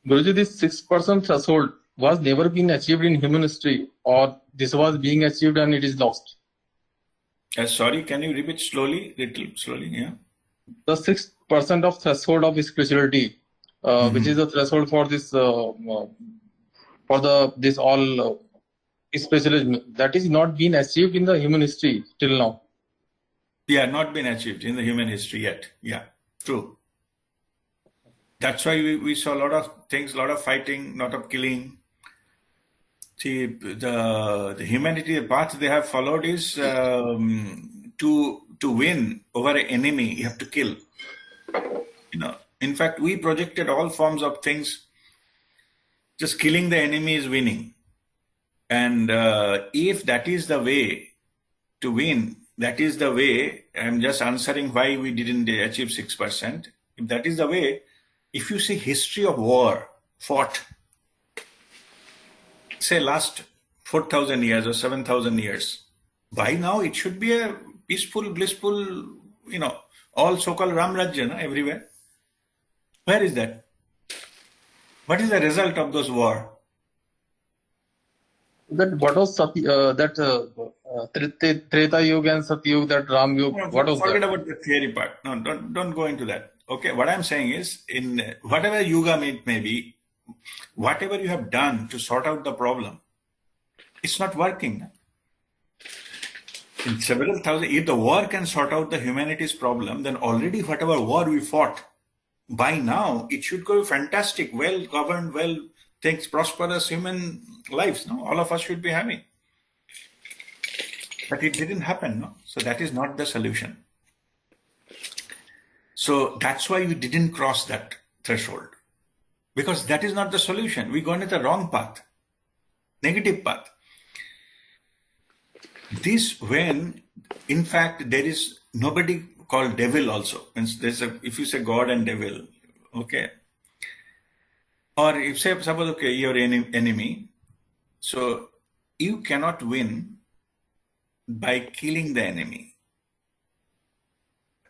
Guruji, this 6% threshold was never been achieved in human history, or this was being achieved and it is lost?
Sorry, can you repeat slowly? Little slowly, yeah.
The 6% of threshold of spirituality, which is the threshold for this this all spiritualism, that is not been achieved in the human history till now.
Yeah, not been achieved in the human history yet. Yeah, true. That's why we saw a lot of things, a lot of fighting, a lot of killing. See, the humanity, the path they have followed is to win over an enemy, you have to kill. In fact, we projected all forms of things. Just killing the enemy is winning. And if that is the way to win, that is the way, I'm just answering why we didn't achieve 6%. If that is the way, if you see history of war fought, say last 4,000 years or 7,000 years, by now it should be a peaceful, blissful, all so-called Ram Rajya everywhere. Where is that? What is the result of those war?
That what was Treta Yuga and Satya Yuga, that Ram Yuga?
No,
what was
forget
that?
about the theory part. No, don't go into that. Okay, what I'm saying is, in whatever yuga it may be, whatever you have done to sort out the problem, it's not working. In several thousand, if the war can sort out the humanity's problem, then already whatever war we fought, by now it should go fantastic, well governed, things, prosperous human lives. No, all of us should be having. But it didn't happen. No, so that is not the solution. So that's why we didn't cross that threshold, because that is not the solution. We're going to the wrong path, negative path. This when, in fact, there is nobody called devil also. If you say God and devil, okay. Or if say, suppose, okay, your enemy, so you cannot win by killing the enemy.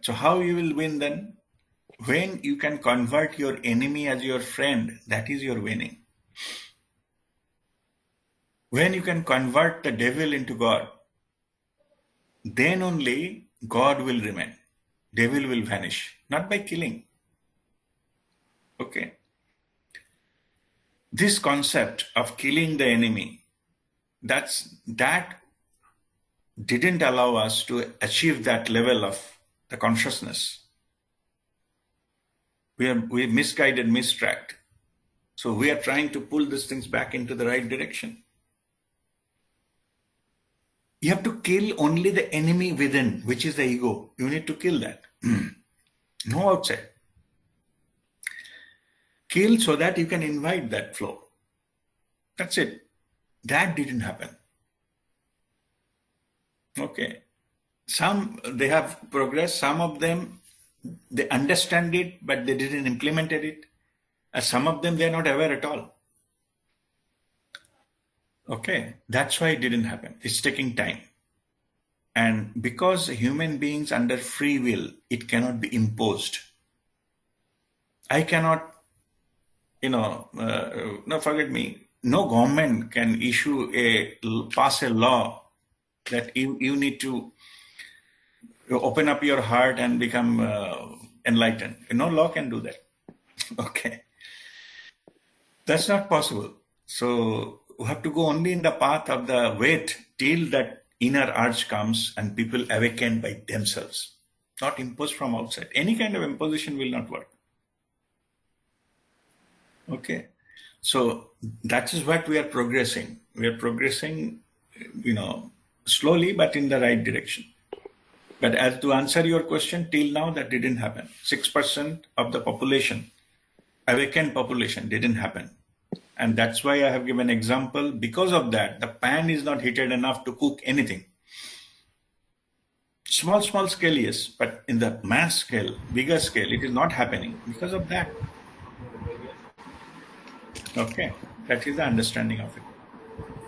So how you will win then? When you can convert your enemy as your friend, that is your winning. When you can convert the devil into God, then only God will remain. Devil will vanish, not by killing. Okay. This concept of killing the enemy, that didn't allow us to achieve that level of the consciousness. We misguided, mistracked. So we are trying to pull these things back into the right direction. You have to kill only the enemy within, which is the ego. You need to kill that. No outside. Kill so that you can invite that flow. That's it. That didn't happen. Okay. Some, they have progressed. Some of them, they understand it, but they didn't implement it. And some of them, they're not aware at all. Okay. That's why it didn't happen. It's taking time. And because human beings under free will, it cannot be imposed. I cannot, no, forget me. No government can pass a law that you need to open up your heart and become enlightened. No law can do that. Okay. That's not possible. So we have to go only in the path of the wait till that inner urge comes and people awaken by themselves, not imposed from outside. Any kind of imposition will not work. Okay. So that is what we are progressing. We are progressing, slowly, but in the right direction. But as to answer your question, till now that didn't happen. 6% of the population, awakened population, didn't happen. And that's why I have given example. Because of that, the pan is not heated enough to cook anything. Small scale, yes, but in the mass scale, bigger scale, it is not happening because of that. Okay, that is the understanding of it.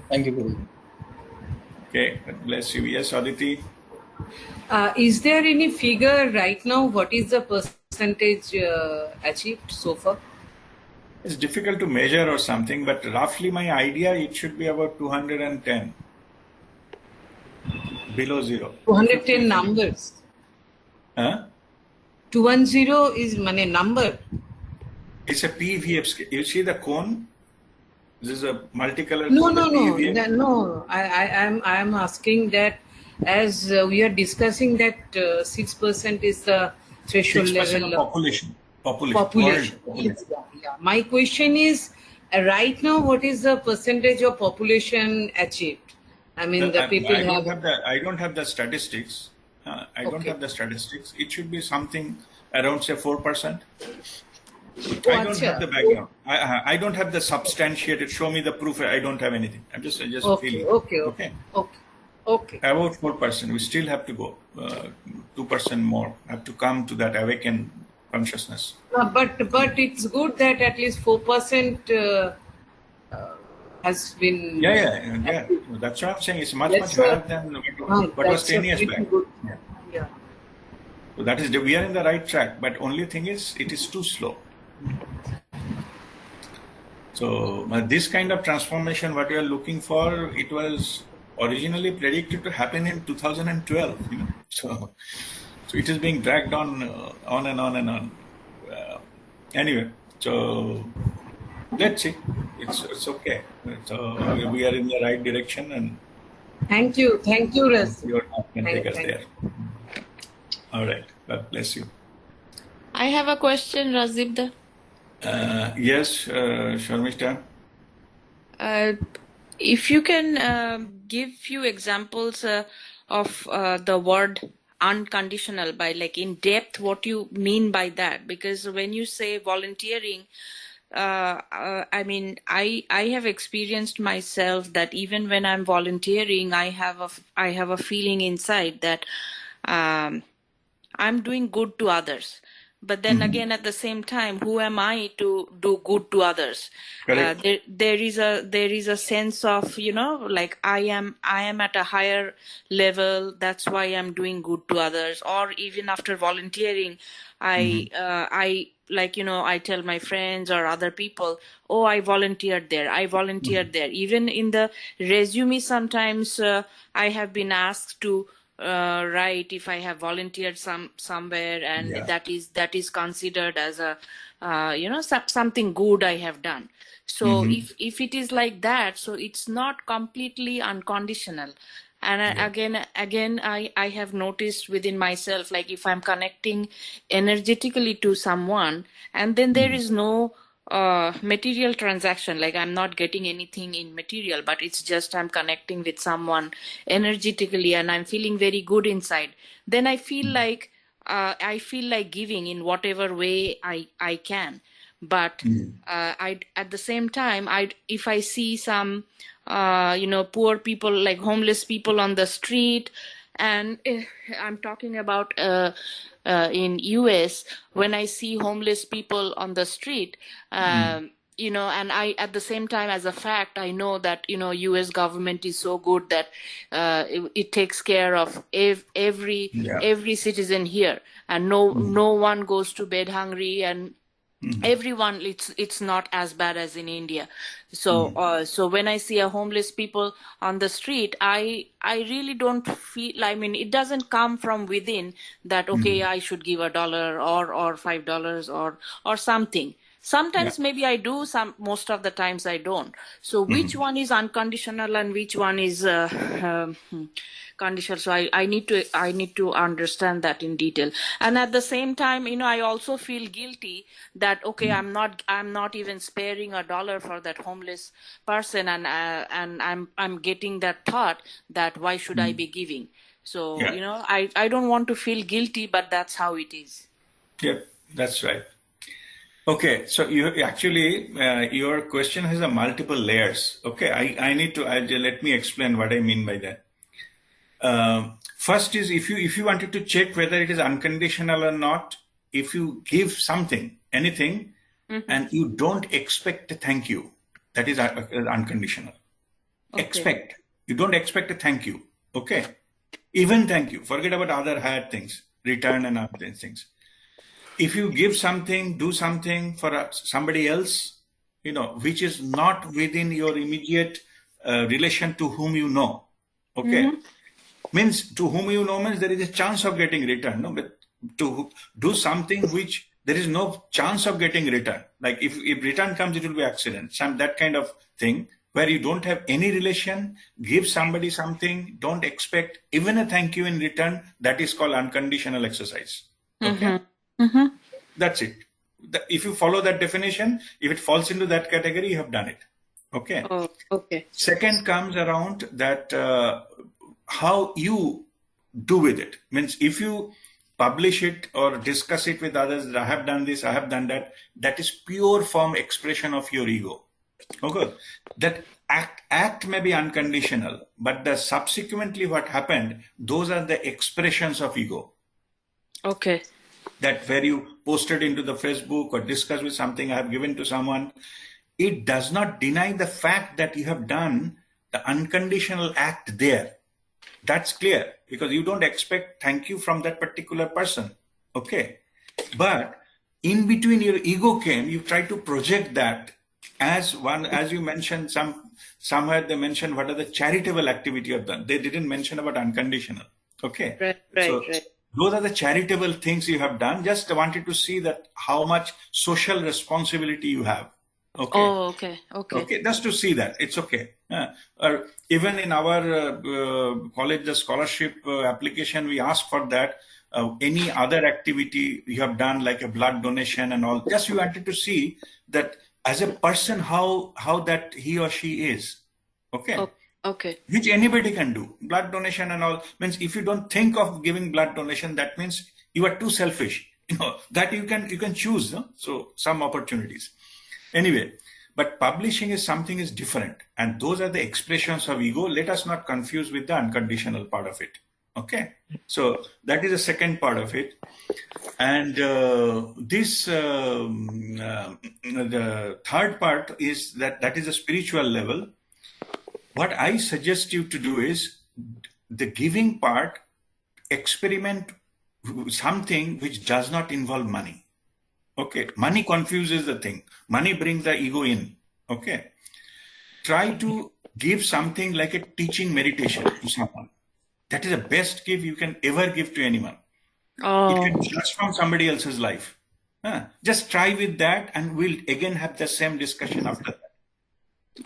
Thank you, Guru.
Okay, God bless you. Yes, Aditi.
Is there any figure right now? What is the percentage achieved so far?
It's difficult to measure or something, but roughly my idea, it should be about 210. Below zero.
210 numbers.
Huh?
210 is money number.
It's a PVF scale. You see the cone? This is a multicolored.
No. I am asking that as we are discussing that 6% is the threshold
6%
level
of population.
Yes, yeah. My question is, right now, what is the percentage of population achieved? I mean, the people
I don't have the statistics. I don't have the statistics. It should be something around, say, 4%. I don't have the background. I don't have the substantiated. Show me the proof. I don't have anything. I'm just feeling.
Okay.
About 4%. We still have to go. 2% more have to come to that awakened consciousness.
But it's good that at least 4% has been.
Yeah. That's what I'm saying. It's much higher than what was 10 years back.
Yeah.
So that is, we are in the right track. But only thing is, it is too slow. So this kind of transformation, what we are looking for, it was originally predicted to happen in 2012. So it is being dragged on and on. Anyway, so let's see. It's okay. So we are in the right direction, and
thank you, Ras.
Your heart can take us there. All right. God bless you.
I have a question, Razibda.
Yes, Sharmishta.
If you can give few examples of the word unconditional, by like in depth what you mean by that, because when you say volunteering, I mean I have experienced myself that even when I'm volunteering, I have a feeling inside that I'm doing good to others, but then again, at the same time, who am I to do good to others? There is a sense of, like I am at a higher level. That's why I'm doing good to others. Or even after volunteering, I like, I tell my friends or other people, oh, I volunteered there. Even in the resume, sometimes I have been asked to write if I have volunteered somewhere, and that is considered as a something good I have done. So if it is like that, so it's not completely unconditional. And again, I have noticed within myself, like if I'm connecting energetically to someone, and then there is no material transaction, like I'm not getting anything in material, but it's just I'm connecting with someone energetically and I'm feeling very good inside, then I feel like giving in whatever way I can. But I, at the same time, if I see some poor people, like homeless people on the street, and I'm talking about in US, when I see homeless people on the street, and I, at the same time, as a fact, I know that US government is so good that it takes care of every citizen here, and no one goes to bed hungry, and everyone, it's not as bad as in India. So so when I see a homeless people on the street, I really don't feel, I mean, it doesn't come from within that okay, I should give $1 or $5 or something. Sometimes maybe I do, most of the times I don't. So which one is unconditional and which one is conditional? So I need to understand that in detail. And at the same time, I also feel guilty that okay, I'm not even sparing $1 for that homeless person, and I'm getting that thought that why should I be giving? So I don't want to feel guilty, but that's how it is.
Yep, that's right. Okay, so you actually your question has a multiple layers. Okay, I need to let me explain what I mean by that. First is if you wanted to check whether it is unconditional or not, if you give something, anything, and you don't expect a thank you, that is unconditional. Okay. You don't expect a thank you. Okay, even thank you. Forget about other higher things, return and other things. If you give something, do something for somebody else, which is not within your immediate relation to whom you know, okay, means to whom you know means there is a chance of getting return. No, but to do something which there is no chance of getting return, like if return comes, it will be accident, that kind of thing, where you don't have any relation, give somebody something, don't expect even a thank you in return, that is called unconditional exercise. Okay. That's it. If you follow that definition, if it falls into that category, you have done it. Okay.
Okay.
Second comes around that how you do with it. Means if you publish it or discuss it with others, I have done this, I have done that, that is pure form expression of your ego. Okay. That act may be unconditional, but the subsequently what happened, those are the expressions of ego.
Okay.
That where you posted into the Facebook or discussed with something I have given to someone, it does not deny the fact that you have done the unconditional act there. That's clear, because you don't expect thank you from that particular person. Okay. But in between your ego came, you try to project that as one, as you mentioned, somewhere they mentioned what are the charitable activity you have done. They didn't mention about unconditional. Okay.
Right.
Those are the charitable things you have done. Just wanted to see that how much social responsibility you have. Okay.
Oh, okay.
Just to see that. It's okay. Or even in our college, the scholarship application, we ask for that. Any other activity you have done, like a blood donation and all. Just you wanted to see that as a person, how that he or she is. Okay.
Okay.
Which anybody can do. Blood donation and all means if you don't think of giving blood donation, that means you are too selfish. That you can choose. No? So some opportunities. Anyway, but publishing is something is different, and those are the expressions of ego. Let us not confuse with the unconditional part of it. Okay, so that is the second part of it. And the third part is that is a spiritual level. What I suggest you to do is the giving part, experiment something which does not involve money. Okay, money confuses the thing. Money brings the ego in. Okay, try to give something like a teaching meditation to someone. That is the best gift you can ever give to anyone. It can transform somebody else's life. Just try with that, and we'll again have the same discussion after that.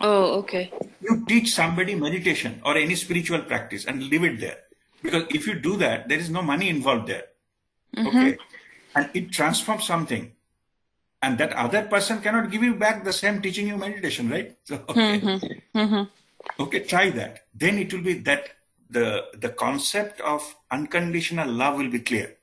Oh, okay.
You teach somebody meditation or any spiritual practice and leave it there. Because if you do that, there is no money involved there. Okay. And it transforms something. And that other person cannot give you back the same teaching you meditation, right? So, okay. Okay, try that. Then it will be that the concept of unconditional love will be clear.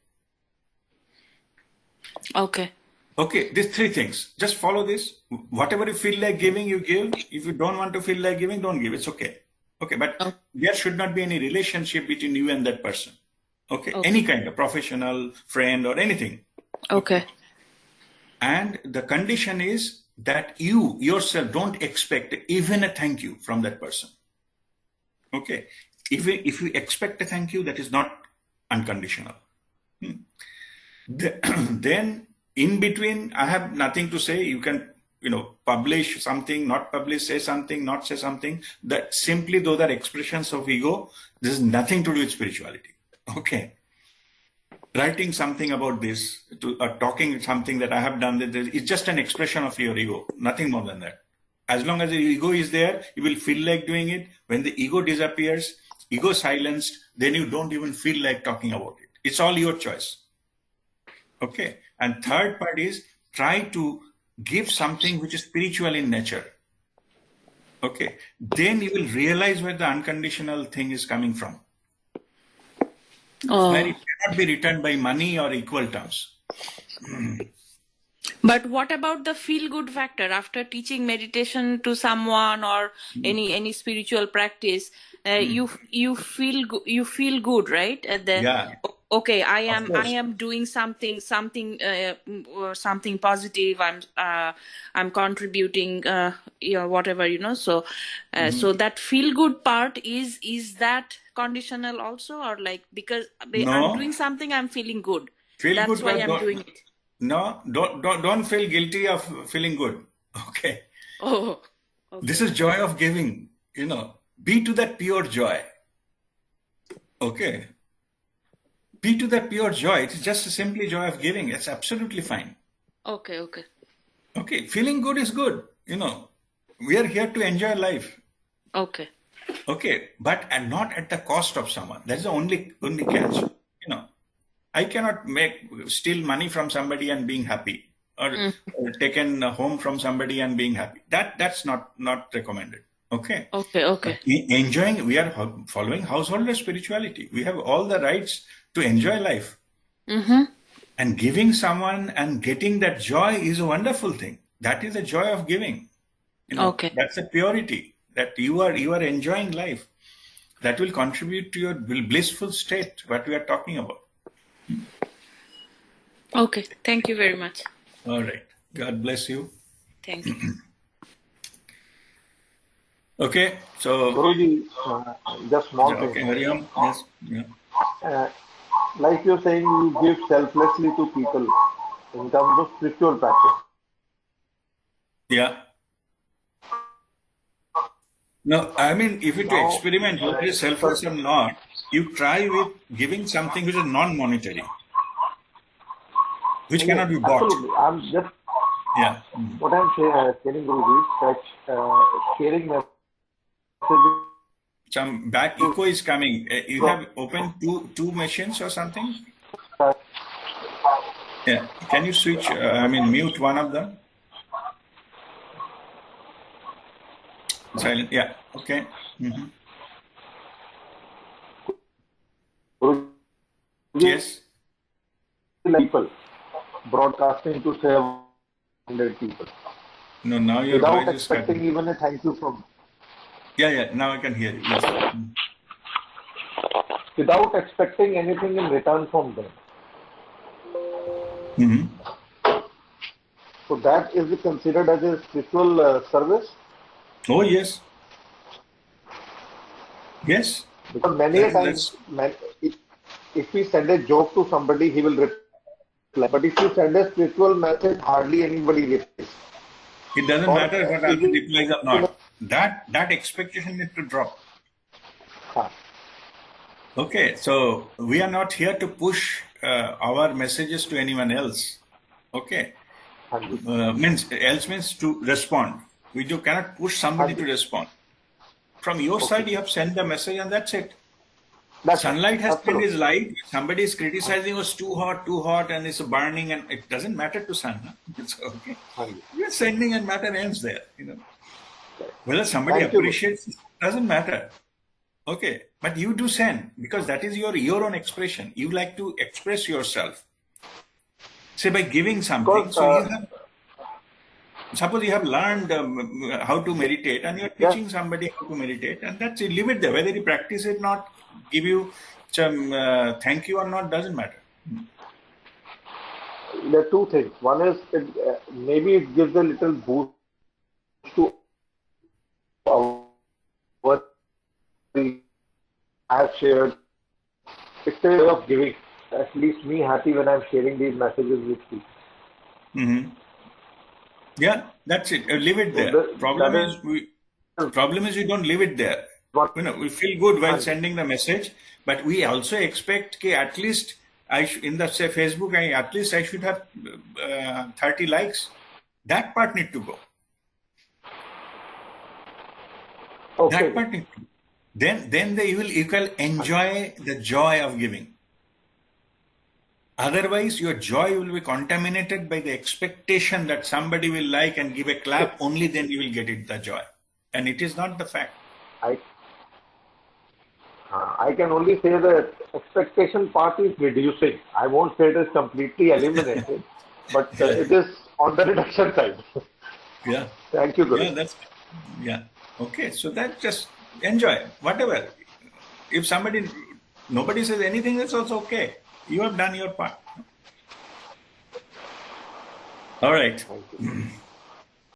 Okay.
Okay, these three things. Just follow this. Whatever you feel like giving, you give. If you don't want to feel like giving, don't give. It's okay. Okay, but there should not be any relationship between you and that person. Okay, any kind of professional, friend, or anything.
Okay.
And the condition is that you yourself don't expect even a thank you from that person. Okay, if you expect a thank you, that is not unconditional. Then in between, I have nothing to say. You can, publish something, not publish, say something, not say something. That simply those are expressions of ego. This has nothing to do with spirituality. Okay. Writing something about this, talking something that I have done, it's just an expression of your ego, nothing more than that. As long as the ego is there, you will feel like doing it. When the ego disappears, ego silenced, then you don't even feel like talking about it. It's all your choice. Okay. And third part is try to give something which is spiritual in nature. Okay. Then you will realize where the unconditional thing is coming from. Where it cannot be returned by money or equal terms.
But what about the feel good factor after teaching meditation to someone or any spiritual practice? You feel good, right? And then okay, I am doing something positive. I'm contributing, whatever. So so that feel good part is that conditional also, or like because I'm doing something, I'm feeling good. That's why I'm doing it.
No, don't feel guilty of feeling good. Okay.
Okay.
This is joy of giving. Be to that pure joy. Okay. Be to that pure joy. It's just simply joy of giving. It's absolutely fine.
Okay.
Okay. Feeling good is good. We are here to enjoy life.
Okay.
Okay. But and not at the cost of someone. That's the only catch. I cannot steal money from somebody and being happy, or taken home from somebody and being happy. That's not recommended. Okay.
Okay.
Enjoying, we are following householder spirituality. We have all the rights to enjoy life. And giving someone and getting that joy is a wonderful thing. That is the joy of giving.
Okay.
That's the purity that you are enjoying life. That will contribute to your blissful state, what we are talking about.
Okay. Thank you very much.
All right. God bless you.
Thank you.
Okay. So,
Guruji, just small thing.
Okay, Hariam. Yes. Yeah.
Like you're saying, you give selflessly to people in terms of spiritual practice.
Yeah. No, I mean, if you to experiment whether it's selfless or not, you try with giving something which is non-monetary, which cannot be bought.
Absolutely. I'm just.
Yeah.
What I'm telling Guruji is that sharing messages.
Some back echo is coming. You have opened two machines or something? Yeah. Can you switch? Mute one of them. Silent. Yeah. Okay. Yes.
People broadcasting to 700 people.
No, now your
without
voice is
expecting
cutting.
even a thank you from.
Yeah. Now I can hear you. Yes.
without expecting anything in return from them. So that is considered as a spiritual service?
Oh, yes. Yes.
Because many a times, if we send a joke to somebody, he will reply. But if you send a spiritual message, hardly anybody replies.
It doesn't matter whether he replies or not. That expectation needs to drop. Okay, so we are not here to push our messages to anyone else. Okay, means to respond. We cannot push somebody to respond. From your side, you have sent the message, and that's it. Sunlight has sent its light. Somebody is criticizing us too hot, and it's burning, and it doesn't matter to sun. Huh? It's okay. We are sending, and matter ends there. Whether somebody appreciates it doesn't matter. Okay, but you do send because that is your own expression. You like to express yourself. Say by giving something. So suppose you have learned how to meditate, and you're teaching somebody how to meditate, and that's it. Leave it there. Whether you practice it or not, give you some thank you or not, doesn't matter.
There are two things. One is maybe it gives a little boost to our I have shared. It's a way of giving. At least me happy when I'm sharing these messages with people.
Yeah, that's it. Leave it there. Problem is we don't leave it there. We feel good while sending the message, but we also expect at least in the Facebook, at least I should have 30 likes. That part need to go.
Okay.
That part need to go. Then you will enjoy the joy of giving. Otherwise, your joy will be contaminated by the expectation that somebody will like and give a clap. Only then you will get the joy, and it is not the fact.
I can only say that expectation part is reducing. I won't say it is completely eliminated, but it is on the reduction side.
Yeah.
Thank you, Guru.
Yeah. Okay. So that just enjoy whatever. If nobody says anything, that's also okay. You have done your part. All right.